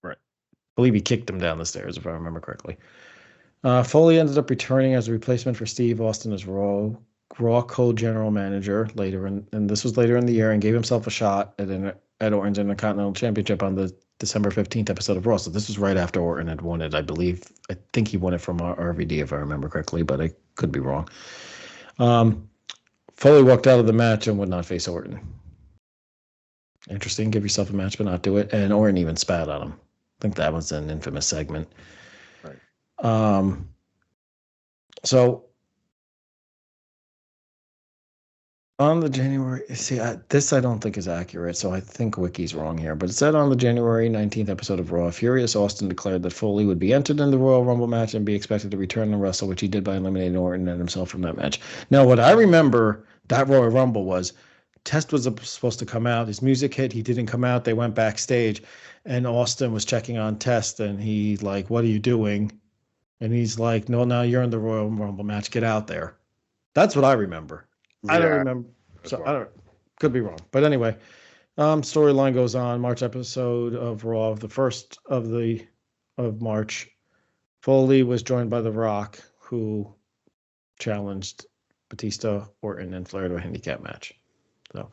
Right. I believe he kicked him down the stairs, if I remember correctly. Foley ended up returning as a replacement for Steve Austin as Raw co-general manager later, and this was later in the year, and gave himself a shot at Orton's Intercontinental Championship on the December 15th episode of Raw. So this was right after Orton had won it, I believe. I think he won it from RVD, if I remember correctly, but I could be wrong. Foley walked out of the match and would not face Orton. Interesting. Give yourself a match, but not do it. And Orton even spat on him. I think that was an infamous segment. Right. So on the January, this I don't think is accurate, so I think Wiki's wrong here. But it said on the January 19th episode of Raw, Furious Austin declared that Foley would be entered in the Royal Rumble match and be expected to return and wrestle, which he did by eliminating Orton and himself from that match. Now, what I remember that Royal Rumble was, Test was supposed to come out. His music hit. He didn't come out. They went backstage, and Austin was checking on Test, and he's like, "What are you doing?" And he's like, "No, now you're in the Royal Rumble match. Get out there." That's what I remember. I don't remember. So I don't. Could be wrong. But anyway, storyline goes on. March episode of Raw, the first of March. Foley was joined by The Rock, who challenged Batista, Orton, and Flair to a handicap match. So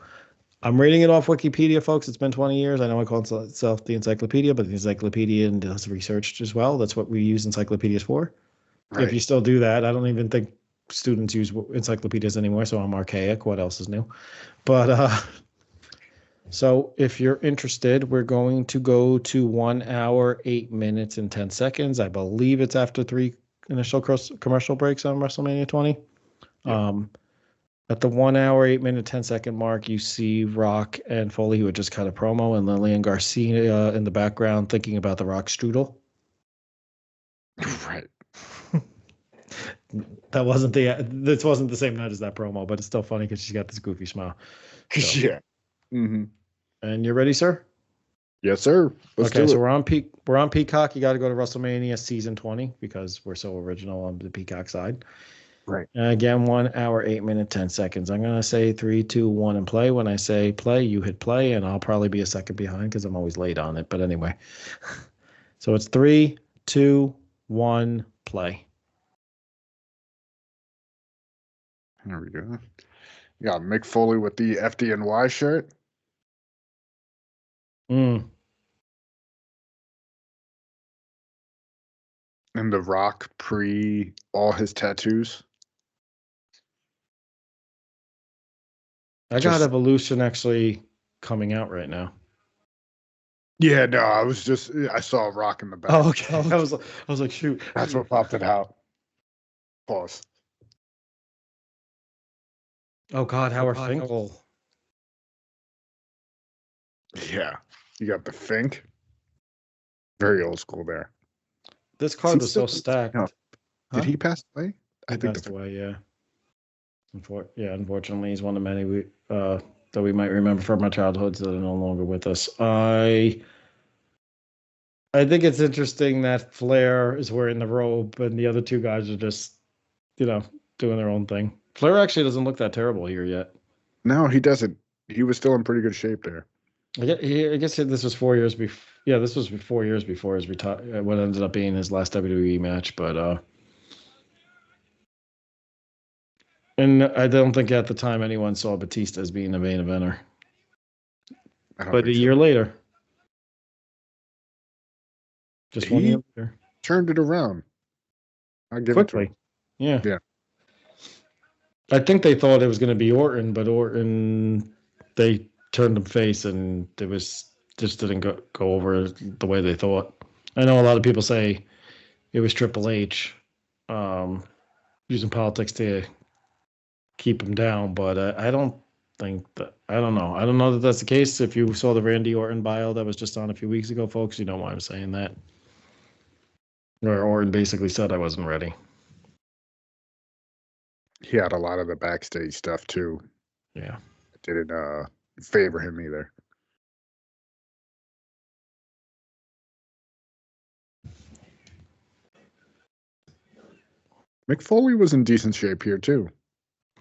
I'm reading it off Wikipedia, folks. It's been 20 years. I know I call itself the encyclopedia, but the encyclopedia does research as well. That's what we use encyclopedias for. Right. If you still do that, I don't even think students use encyclopedias anymore, so I'm archaic. What else is new? But so if you're interested, we're going to go to 1 hour, 8 minutes, and 10 seconds. I believe it's after 3 initial commercial breaks on WrestleMania 20. Yeah. At the 1 hour, 8 minute, 10 second mark, you see Rock and Foley, who had just cut a promo, and Lillian Garcia in the background thinking about the Rock strudel. Right. This wasn't the same night as that promo, but it's still funny because she's got this goofy smile. So. Yeah. Mm-hmm. And you're ready, sir? Yes, sir. Let's do it. So we're on Peacock. You got to go to WrestleMania season 20 because we're so original on the Peacock side. Right. And again, 1 hour, 8 minute, 10 seconds. I'm going to say 3, 2, 1, and play. When I say play, you hit play, and I'll probably be a second behind because I'm always late on it. But anyway, so it's 3, 2, 1, play. There we go. You got Mick Foley with the FDNY shirt. And The Rock pre all his tattoos. I got Evolution actually coming out right now. Yeah, no, I saw Rock in the back. Oh, okay. I was like, shoot. That's what popped it out. Pause. Oh God, Howard Finkel. Yeah, you got the Fink. Very old school there. This Is he card was so still? No. stacked. Did Huh? he pass away? I He think passed away, yeah. Unfortunately, he's one of many that we might remember from our childhoods that are no longer with us. I think it's interesting that Flair is wearing the robe and the other two guys are just, you know, doing their own thing. Flair actually doesn't look that terrible here yet. No, he doesn't. He was still in pretty good shape there. I guess this was 4 years before. Yeah, this was 4 years before his retire. What ended up being his last WWE match, but and I don't think at the time anyone saw Batista as being the main eventer. I don't But a think so. year later, just 1 year He later, turned it around. I'll give it to quickly. him. Yeah. Yeah. I think they thought it was going to be Orton, but Orton, they turned him face, and it was just didn't go over the way they thought. I know a lot of people say it was Triple H using politics to keep him down, but I don't think that. I don't know. I don't know that that's the case. If you saw the Randy Orton bio that was just on a few weeks ago, folks, you know why I'm saying that. Where Orton basically said I wasn't ready. He had a lot of the backstage stuff too. Yeah. It didn't favor him either. Mick Foley was in decent shape here too.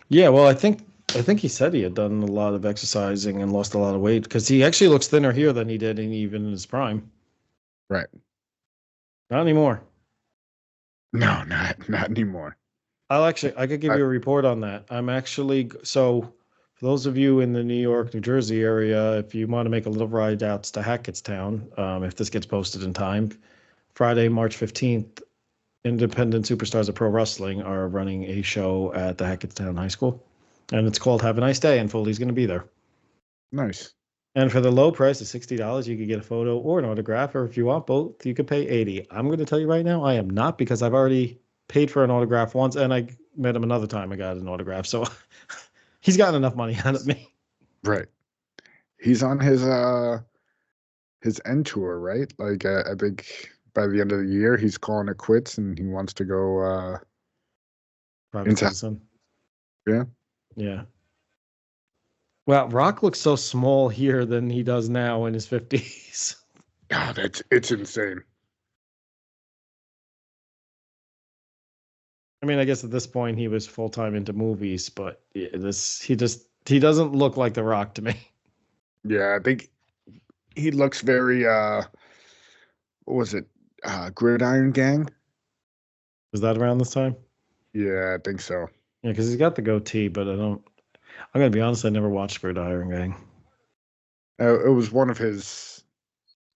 Yeah, well, I think he said he had done a lot of exercising and lost a lot of weight because he actually looks thinner here than he did even in his prime. Right. Not anymore. No, not anymore. I could give you a report on that. I'm actually so for those of you in the New York, New Jersey area, if you want to make a little ride out to Hackettstown, if this gets posted in time, Friday, March 15th, Independent Superstars of Pro Wrestling are running a show at the Hackettstown High School, and it's called Have a Nice Day, and Foley's going to be there. Nice. And for the low price of $60, you could get a photo or an autograph, or if you want both, you could pay $80. I'm going to tell you right now, I am not because I've already paid for an autograph once, and I met him another time. I got an autograph, so he's gotten enough money out of me. Right. He's on his end tour, right? Like I think by the end of the year, he's calling it quits, and he wants to go Private citizen. Yeah. Yeah. Well, Rock looks so small here than he does now in his 50s. God, it's insane. I mean, I guess at this point he was full time into movies, but he doesn't look like The Rock to me. Yeah, I think he looks very what was it? Gridiron Gang? Was that around this time? Yeah, I think so. Yeah, because he's got the goatee, but I'm gonna be honest, I never watched Gridiron Gang. It was one of his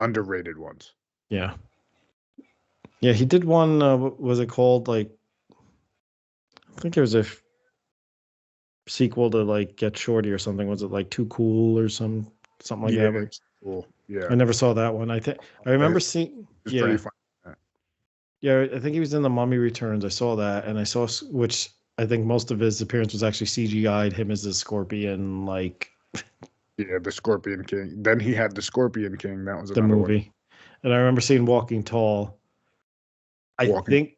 underrated ones. Yeah. Yeah, he did one. What was it called? Like, I think there was a sequel to like Get Shorty or something. Was it like Too Cool or something like Yeah, that? cool. Yeah, I never saw that one. I remember seeing. it's Yeah, pretty fun. yeah. I think he was in The Mummy Returns. I saw that, and I saw which I think most of his appearance was actually CGI'd. Him as the scorpion, like. Yeah, the Scorpion King. Then he had the Scorpion King. That was The another movie. one. And I remember seeing Walking Tall. I think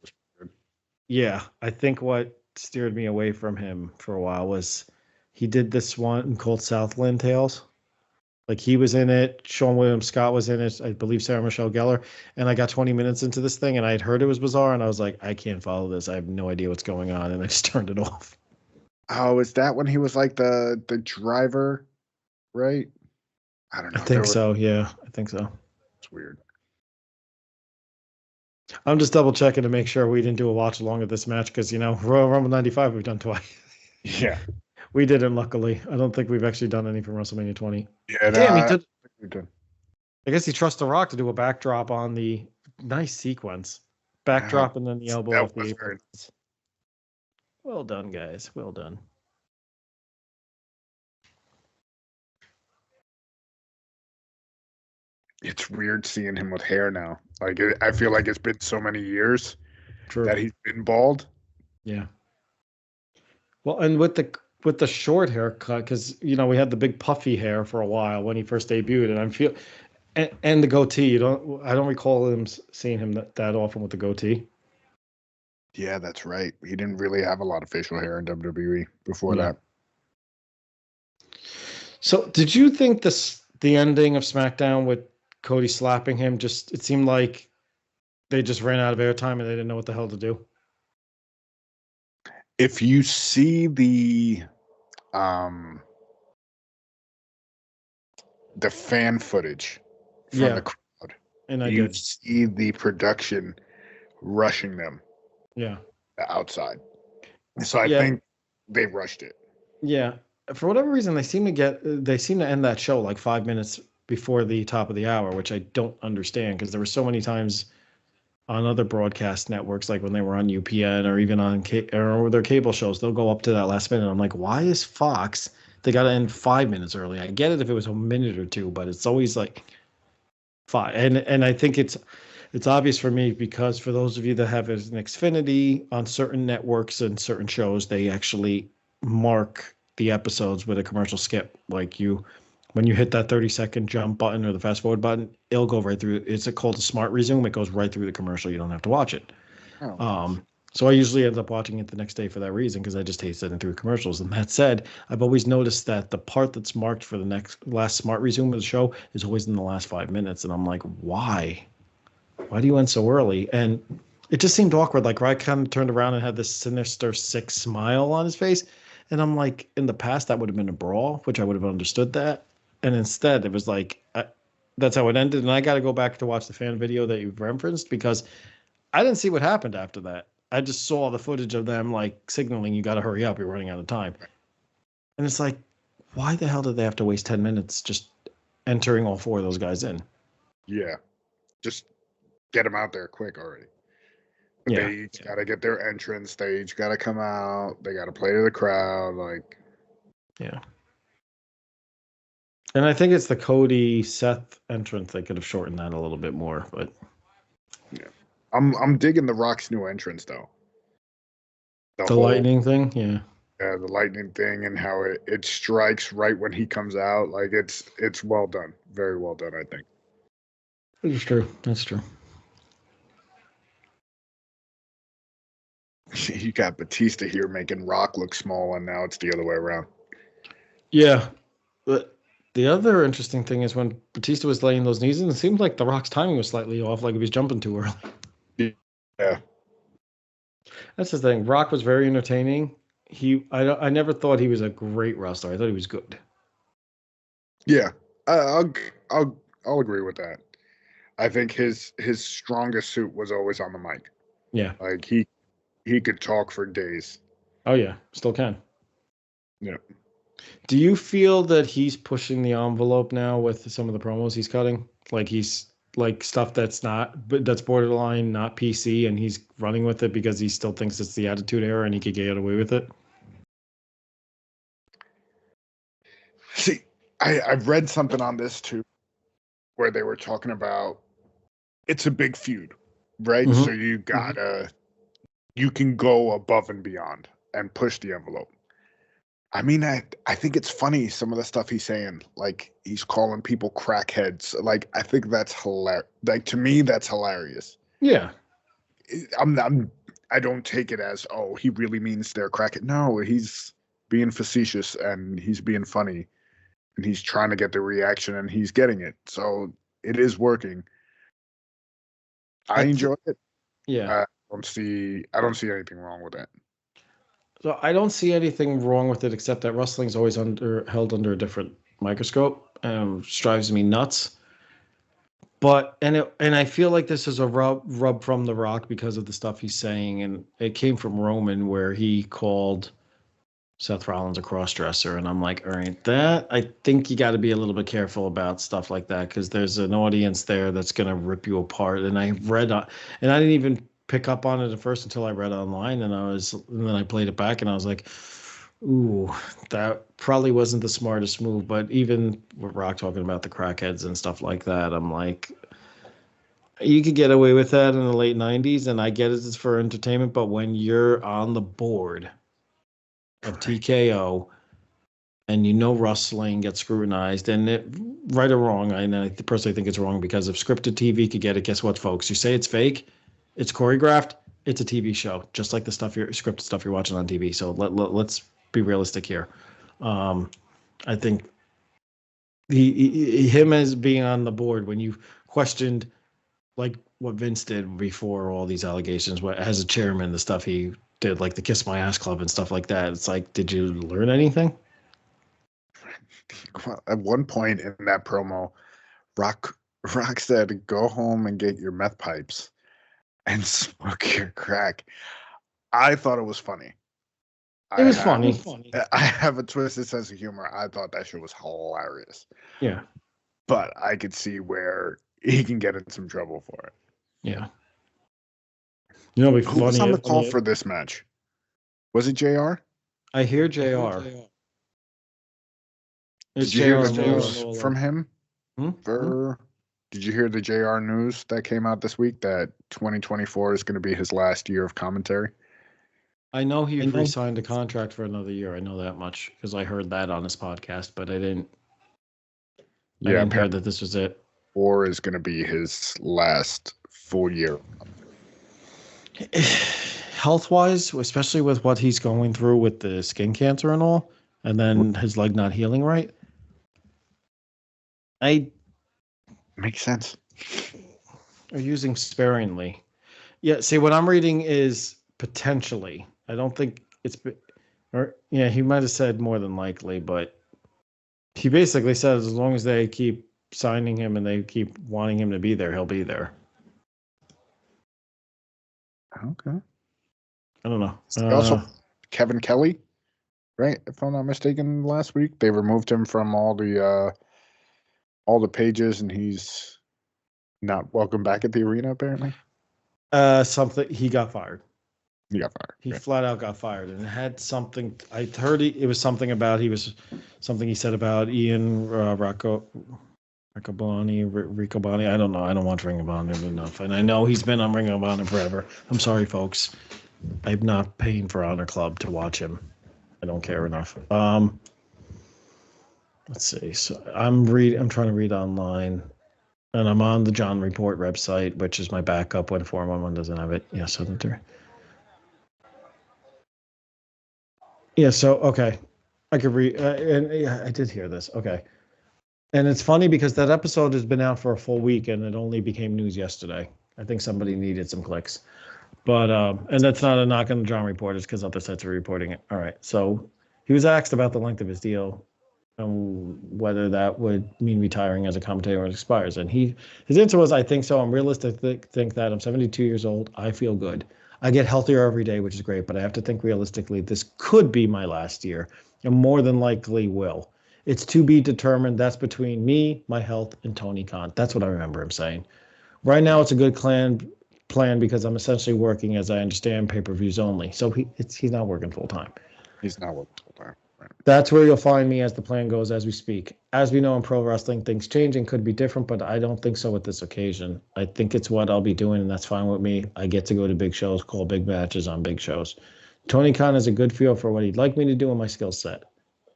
what steered me away from him for a while was he did this one called Southland Tales. Like he was in it, Sean William Scott was in it, I believe Sarah Michelle Gellar, and I got 20 minutes into this thing and I had heard it was bizarre and I was like, I can't follow this. I have no idea what's going on, and I just turned it off. Oh, is that when he was like the driver, right? I don't know. I think so, yeah. I think so. It's weird. I'm just double checking to make sure we didn't do a watch along of this match because Royal Rumble 95 we've done twice. Yeah. We didn't, luckily. I don't think we've actually done any from WrestleMania 20. Yeah, damn, he did. Good. I guess he trusts The Rock to do a backdrop on the nice sequence. Backdrop and then the elbow off the apron. Well done, guys. Well done. It's weird seeing him with hair now. Like I feel like it's been so many years that he's been bald. Yeah. Well, and with the short haircut, because we had the big puffy hair for a while when he first debuted, and And the goatee. I don't recall seeing him that often with the goatee. Yeah, that's right. He didn't really have a lot of facial hair in WWE before Yeah. that. So, did you think the ending of SmackDown with Cody slapping him it seemed like they just ran out of airtime and they didn't know what the hell to do? If you see um the fan footage from the Yeah, crowd, and I you did. see the production rushing them Yeah. outside. So I Yeah. think they rushed it. Yeah. For whatever reason, they seem to end that show like 5 minutes before the top of the hour, which I don't understand because there were so many times on other broadcast networks, like when they were on UPN or even on or their cable shows, they'll go up to that last minute. I'm like, why is Fox? They got to end 5 minutes early. I get it if it was a minute or two, but it's always like five. And I think it's obvious for me because for those of you that have an Xfinity on certain networks and certain shows, they actually mark the episodes with a commercial skip. Like when you hit that 30-second jump button or the fast forward button, it'll go right through. It's called a smart resume. It goes right through the commercial. You don't have to watch it. Oh, nice. So I usually end up watching it the next day for that reason because I just hate sitting through commercials. And that said, I've always noticed that the part that's marked for the last smart resume of the show is always in the last 5 minutes, and I'm like, why? Why do you end so early? And it just seemed awkward. Like Ryan kind of turned around and had this sinister, sick smile on his face. And I'm like, in the past, that would have been a brawl, which I would have understood that. And instead, it was like, that's how it ended. And I got to go back to watch the fan video that you've referenced because I didn't see what happened after that. I just saw the footage of them like signaling, you got to hurry up, you're running out of time. And it's like, why the hell did they have to waste 10 minutes just entering all four of those guys in? Yeah, just get them out there quick already. But Yeah. they each got to get their entrance. They each got to come out. They got to play to the crowd. Like, Yeah. And I think it's the Cody Seth entrance. They could have shortened that a little bit more, but yeah, I'm digging the Rock's new entrance though. The the whole lightning thing, yeah. the lightning thing and how it strikes right when he comes out. Like it's well done, very well done. I think. That's true. That's true. You got Batista here making Rock look small, and now it's the other way around. Yeah. But the other interesting thing is when Batista was laying those knees in, it seemed like The Rock's timing was slightly off, like he was jumping too early. Yeah. That's the thing. Rock was very entertaining. I never thought he was a great wrestler. I thought he was good. Yeah, I'll I'll agree with that. I think his strongest suit was always on the mic. Yeah. Like he could talk for days. Oh yeah, still can. Yeah. Do you feel that he's pushing the envelope now with some of the promos he's cutting? Like he's like stuff that's borderline not PC, and he's running with it because he still thinks it's the Attitude Era and he could get away with it. See, I've read something on this too, where they were talking about it's a big feud, right? So you can go above and beyond and push the envelope. I mean, I think it's funny some of the stuff he's saying. Like he's calling people crackheads. Like I think that's hilarious. Like to me, that's hilarious. Yeah. I don't take it as he really means they're crackhead. No, he's being facetious and he's being funny and he's trying to get the reaction and he's getting it. So it is working. I enjoy it. Yeah. I don't see anything wrong with that. So I don't see anything wrong with it except that wrestling's always held under a different microscope. Which drives me nuts. But and I feel like this is a rub from The Rock because of the stuff he's saying, and it came from Roman where he called Seth Rollins a crossdresser, and I'm like, all right, that I think you got to be a little bit careful about stuff like that because there's an audience there that's gonna rip you apart. And I and I didn't even pick up on it at first until I read online, and then I played it back, and I was like, ooh, that probably wasn't the smartest move. But even with Rock talking about the crackheads and stuff like that, I'm like, you could get away with that in the late 90s, and I get it, it's for entertainment, but when you're on the board of TKO and wrestling gets scrutinized, and right or wrong, I personally think it's wrong because if scripted TV could get it, guess what, folks? You say it's fake, it's choreographed, it's a TV show, just like the scripted stuff you're watching on TV. So let's be realistic here. I think him as being on the board when you questioned like what Vince did before all these allegations, what as a chairman, the stuff he did, like the Kiss My Ass Club and stuff like that. It's like, did you learn anything? At one point in that promo, Rock said, "Go home and get your meth pipes and smoke your crack." I thought it was funny. It was funny. I have a twisted sense of humor. I thought that shit was hilarious. Yeah. But I could see where he can get in some trouble for it. Yeah. Who was on the call for this match? Was it JR? I hear JR. Did you hear the news from him? Did you hear the JR news that came out this week that 2024 is going to be his last year of commentary? I know he re-signed a contract for another year. I know that much because I heard that on his podcast, but I didn't hear that this was it. Or is going to be his last full year. Health-wise, especially with what he's going through with the skin cancer and all, and then his leg not healing right. Makes sense. Or using sparingly. Yeah, see, what I'm reading is potentially. I don't think it's... he might have said more than likely, but he basically said as long as they keep signing him and they keep wanting him to be there, he'll be there. Okay. I don't know. Also, Kevin Kelly, right? If I'm not mistaken, last week they removed him from all the pages, and he's not welcome back at the arena. Apparently, he got fired. He got fired. He flat out got fired, and it had something. I heard it was something about he said about Ian Riccoboni. I don't know. I don't watch Ring of Honor enough, and I know he's been on Ring of Honor forever. I'm sorry, folks. I'm not paying for Honor Club to watch him. I don't care enough. Let's see. So I'm trying to read online, and I'm on the John Report website, which is my backup when 411 doesn't have it. Yeah, so yeah. So okay, I could read, and yeah, I did hear this. Okay, and it's funny because that episode has been out for a full week, and it only became news yesterday. I think somebody needed some clicks. But, and that's not a knock on the John Report, it's because other sites are reporting it. All right. So he was asked about the length of his deal and whether that would mean retiring as a commentator when it expires. And his answer was, I think so. I'm realistic to think that I'm 72 years old. I feel good. I get healthier every day, which is great. But I have to think realistically, this could be my last year and more than likely will. It's to be determined. That's between me, my health, and Tony Khan. That's what I remember him saying. Right now, it's a good plan because I'm essentially working, as I understand, pay-per-views only. So he's not working full-time. He's not working full-time. Right. That's where you'll find me as the plan goes as we speak. As we know in pro wrestling, things change and could be different, but I don't think so with this occasion. I think it's what I'll be doing, and that's fine with me. I get to go to big shows, call big matches on big shows. Tony Khan has a good feel for what he'd like me to do and my skill set.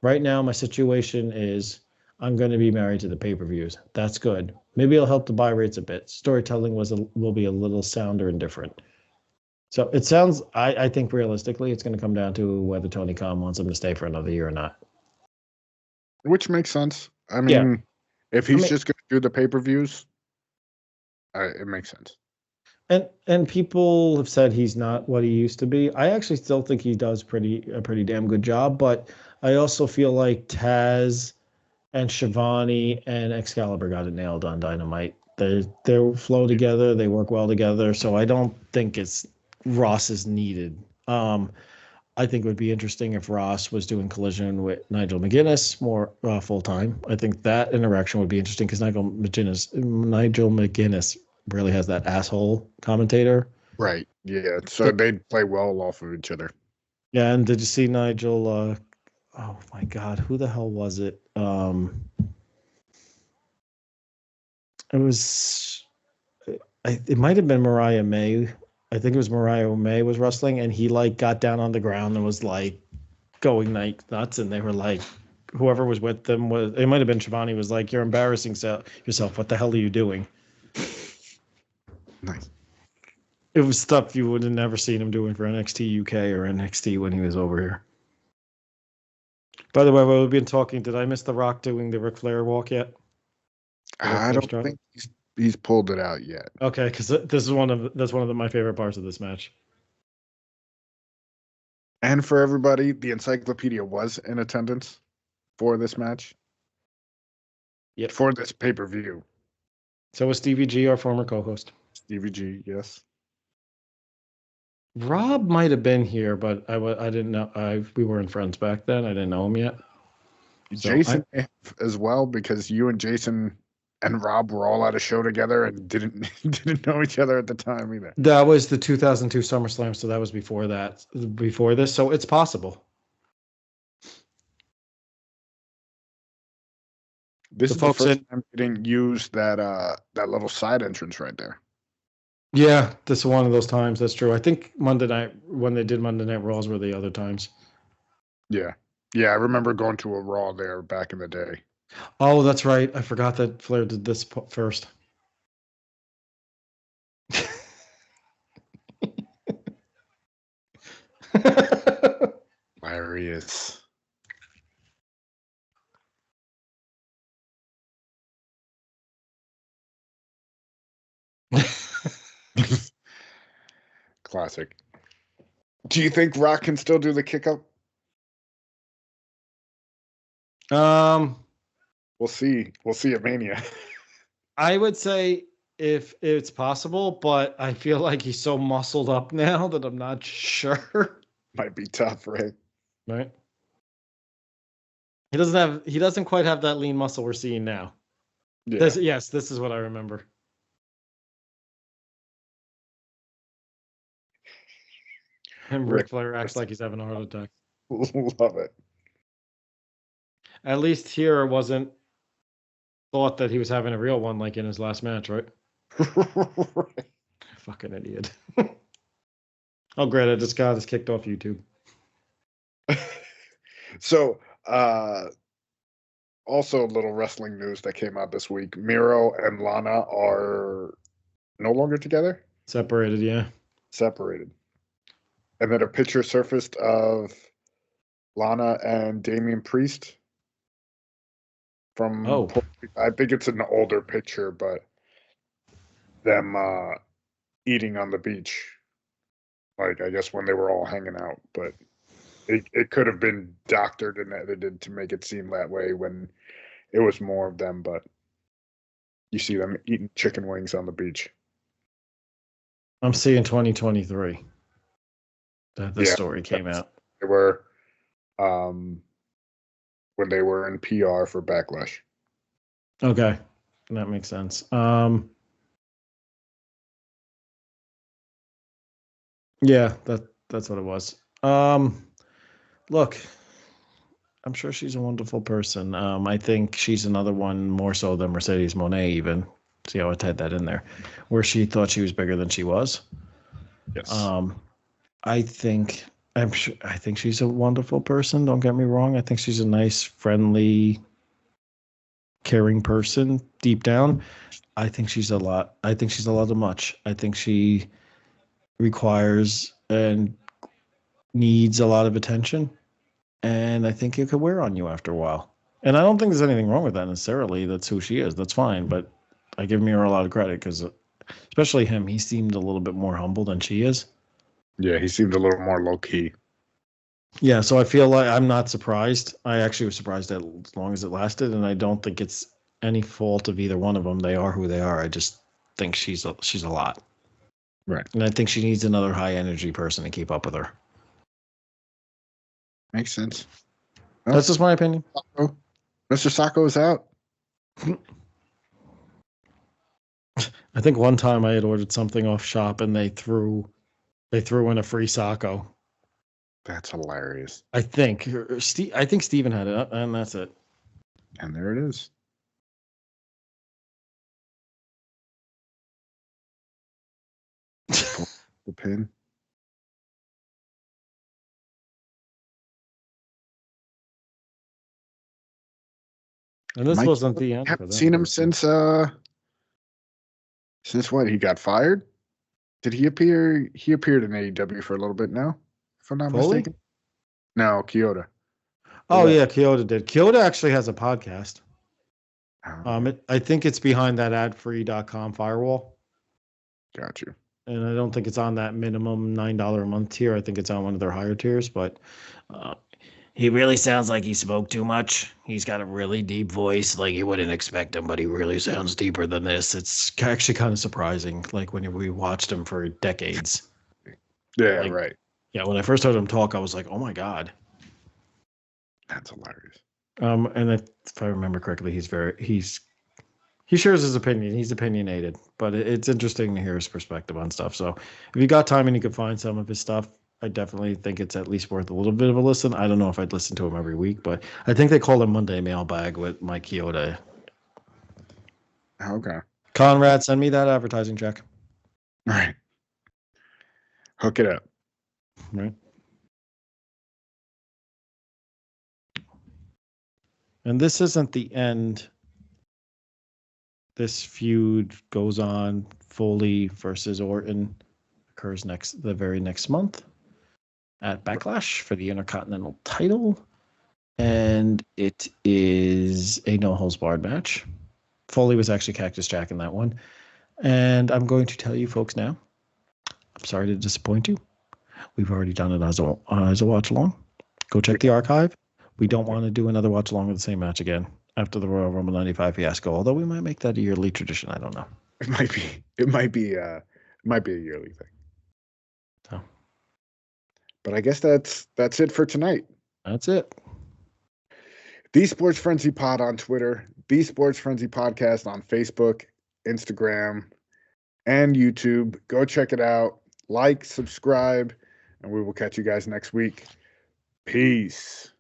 Right now, my situation is I'm going to be married to the pay-per-views. That's good. Maybe it'll help the buy rates a bit. Storytelling will be a little sounder and different. So it sounds, I think realistically, it's going to come down to whether Tony Khan wants him to stay for another year or not. Which makes sense. I mean, if he's just going to do the pay-per-views, it makes sense. And people have said he's not what he used to be. I actually still think he does a pretty damn good job, but I also feel like Taz and Shivani and Excalibur got it nailed on Dynamite. They flow together. They work well together. So I don't think Ross is needed. I think it would be interesting if Ross was doing Collision with Nigel McGuinness more full time. I think that interaction would be interesting because Nigel McGuinness really has that asshole commentator. Right. Yeah. So they'd play well off of each other. Yeah. And did you see Nigel? Oh my God, who the hell was it? It might have been Mariah May. I think it was Mariah May was wrestling, and he like got down on the ground and was like going like nuts, and they were like, whoever was with them was, it might have been Shivani, was like, "You're embarrassing yourself. What the hell are you doing?" Nice. It was stuff you would have never seen him doing for NXT UK or NXT when he was over here. By the way, while we've been talking, did I miss The Rock doing the Ric Flair walk yet? I don't think he's pulled it out yet. Okay, because that's one of my favorite parts of this match. And for everybody, the encyclopedia was in attendance for this match. Yep. For this pay-per-view. So was Stevie G, our former co-host. Stevie G, yes. Rob might have been here, but I didn't know. We weren't friends back then. I didn't know him yet. So Jason as well, because you and Jason and Rob were all at a show together and didn't know each other at the time either. That was the 2002 SummerSlam, so that was before this. So it's possible. This is the first time we didn't use that little side entrance right there. Yeah, this is one of those times. That's true. I think Monday night, when they did Monday Night Raws, were the other times. Yeah. Yeah, I remember going to a Raw there back in the day. Oh, that's right. I forgot that Flair did this first. Hilarious. Classic. Do you think Rock can still do the kick up? We'll see. We'll see at Mania. I would say if it's possible, but I feel like he's so muscled up now that I'm not sure. Might be tough, right? Right. He doesn't quite have that lean muscle we're seeing now. Yeah. This is what I remember. And Ric Flair acts like he's having a heart attack. Love it. At least here it wasn't thought that he was having a real one like in his last match, right? Right. Fucking idiot. Oh, great. I just got this kicked off YouTube. So, also a little wrestling news that came out this week. Miro and Lana are no longer together? Separated, yeah. Separated. And then a picture surfaced of Lana and Damian Priest from, I think it's an older picture, but them eating on the beach. Like, I guess when they were all hanging out, but it could have been doctored and edited to make it seem that way when it was more of them, but you see them eating chicken wings on the beach. I'm seeing 2023 that this story came out. They were when they were in PR for Backlash. Okay, that makes sense. Yeah, that's what it was. Look, I'm sure she's a wonderful person. I think she's another one more so than Mercedes Moné even. See how I tied that in there, where she thought she was bigger than she was. Yes. I think she's a wonderful person. Don't get me wrong. I think she's a nice, friendly, caring person deep down. I think she's a lot. I think she's a lot of much. I think she requires and needs a lot of attention. And I think it could wear on you after a while. And I don't think there's anything wrong with that necessarily. That's who she is. That's fine. But I give Miro a lot of credit because, especially him, he seemed a little bit more humble than she is. Yeah, he seemed a little more low key. Yeah, so I feel like I'm not surprised. I actually was surprised as long as it lasted, and I don't think it's any fault of either one of them. They are who they are. I just think she's a lot. Right. And I think she needs another high energy person to keep up with her. Makes sense. Well, that's just my opinion. Mr. Sacco is out. I think one time I had ordered something off shop and they threw in a free Sacco. That's hilarious. I think Steven had it, and that's it. And there it is. The pin. And this Mike, wasn't the end for haven't them. seen him since what? He got fired? Did he appear? He appeared in AEW for a little bit now, if I'm not Foley? mistaken. No, Kyoto. Oh Or yeah, Kyoto did. Kyoto actually has a podcast. what? I think it's behind that adfree.com firewall. Got you. And I don't think it's on that minimum $9 a month tier. I think it's on one of their higher tiers, but he really sounds like he spoke too much. He's got a really deep voice. Like you wouldn't expect him, but he really sounds deeper than this. It's actually kind of surprising. Like when we watched him for decades. Yeah, Like, right. yeah, when I first heard him talk, I was like, oh my God. That's hilarious. And if I remember correctly, he shares his opinion. He's opinionated, but it's interesting to hear his perspective on stuff. So if you got time and you could find some of his stuff, I definitely think it's at least worth a little bit of a listen. I don't know if I'd listen to him every week, but I think they call him Monday Mailbag with Mike Kyoto. Okay. Conrad, send me that advertising check. All right. Hook it up. Right. And this isn't the end. This feud goes on. Foley versus Orton occurs the very next month at Backlash for the Intercontinental title. And it is a no holds barred match. Foley was actually Cactus Jack in that one. And I'm going to tell you folks now, I'm sorry to disappoint you. We've already done it as a watch along. Go check the archive. We don't want to do another watch along with the same match again after the Royal Rumble 95 fiasco, although we might make that a yearly tradition. I don't know. It might be a yearly thing. So, but I guess that's it for tonight. That's it. The Sports Frenzy Pod on Twitter, The Sports Frenzy Podcast on Facebook, Instagram, and YouTube. Go check it out. Like, subscribe, and we will catch you guys next week. Peace.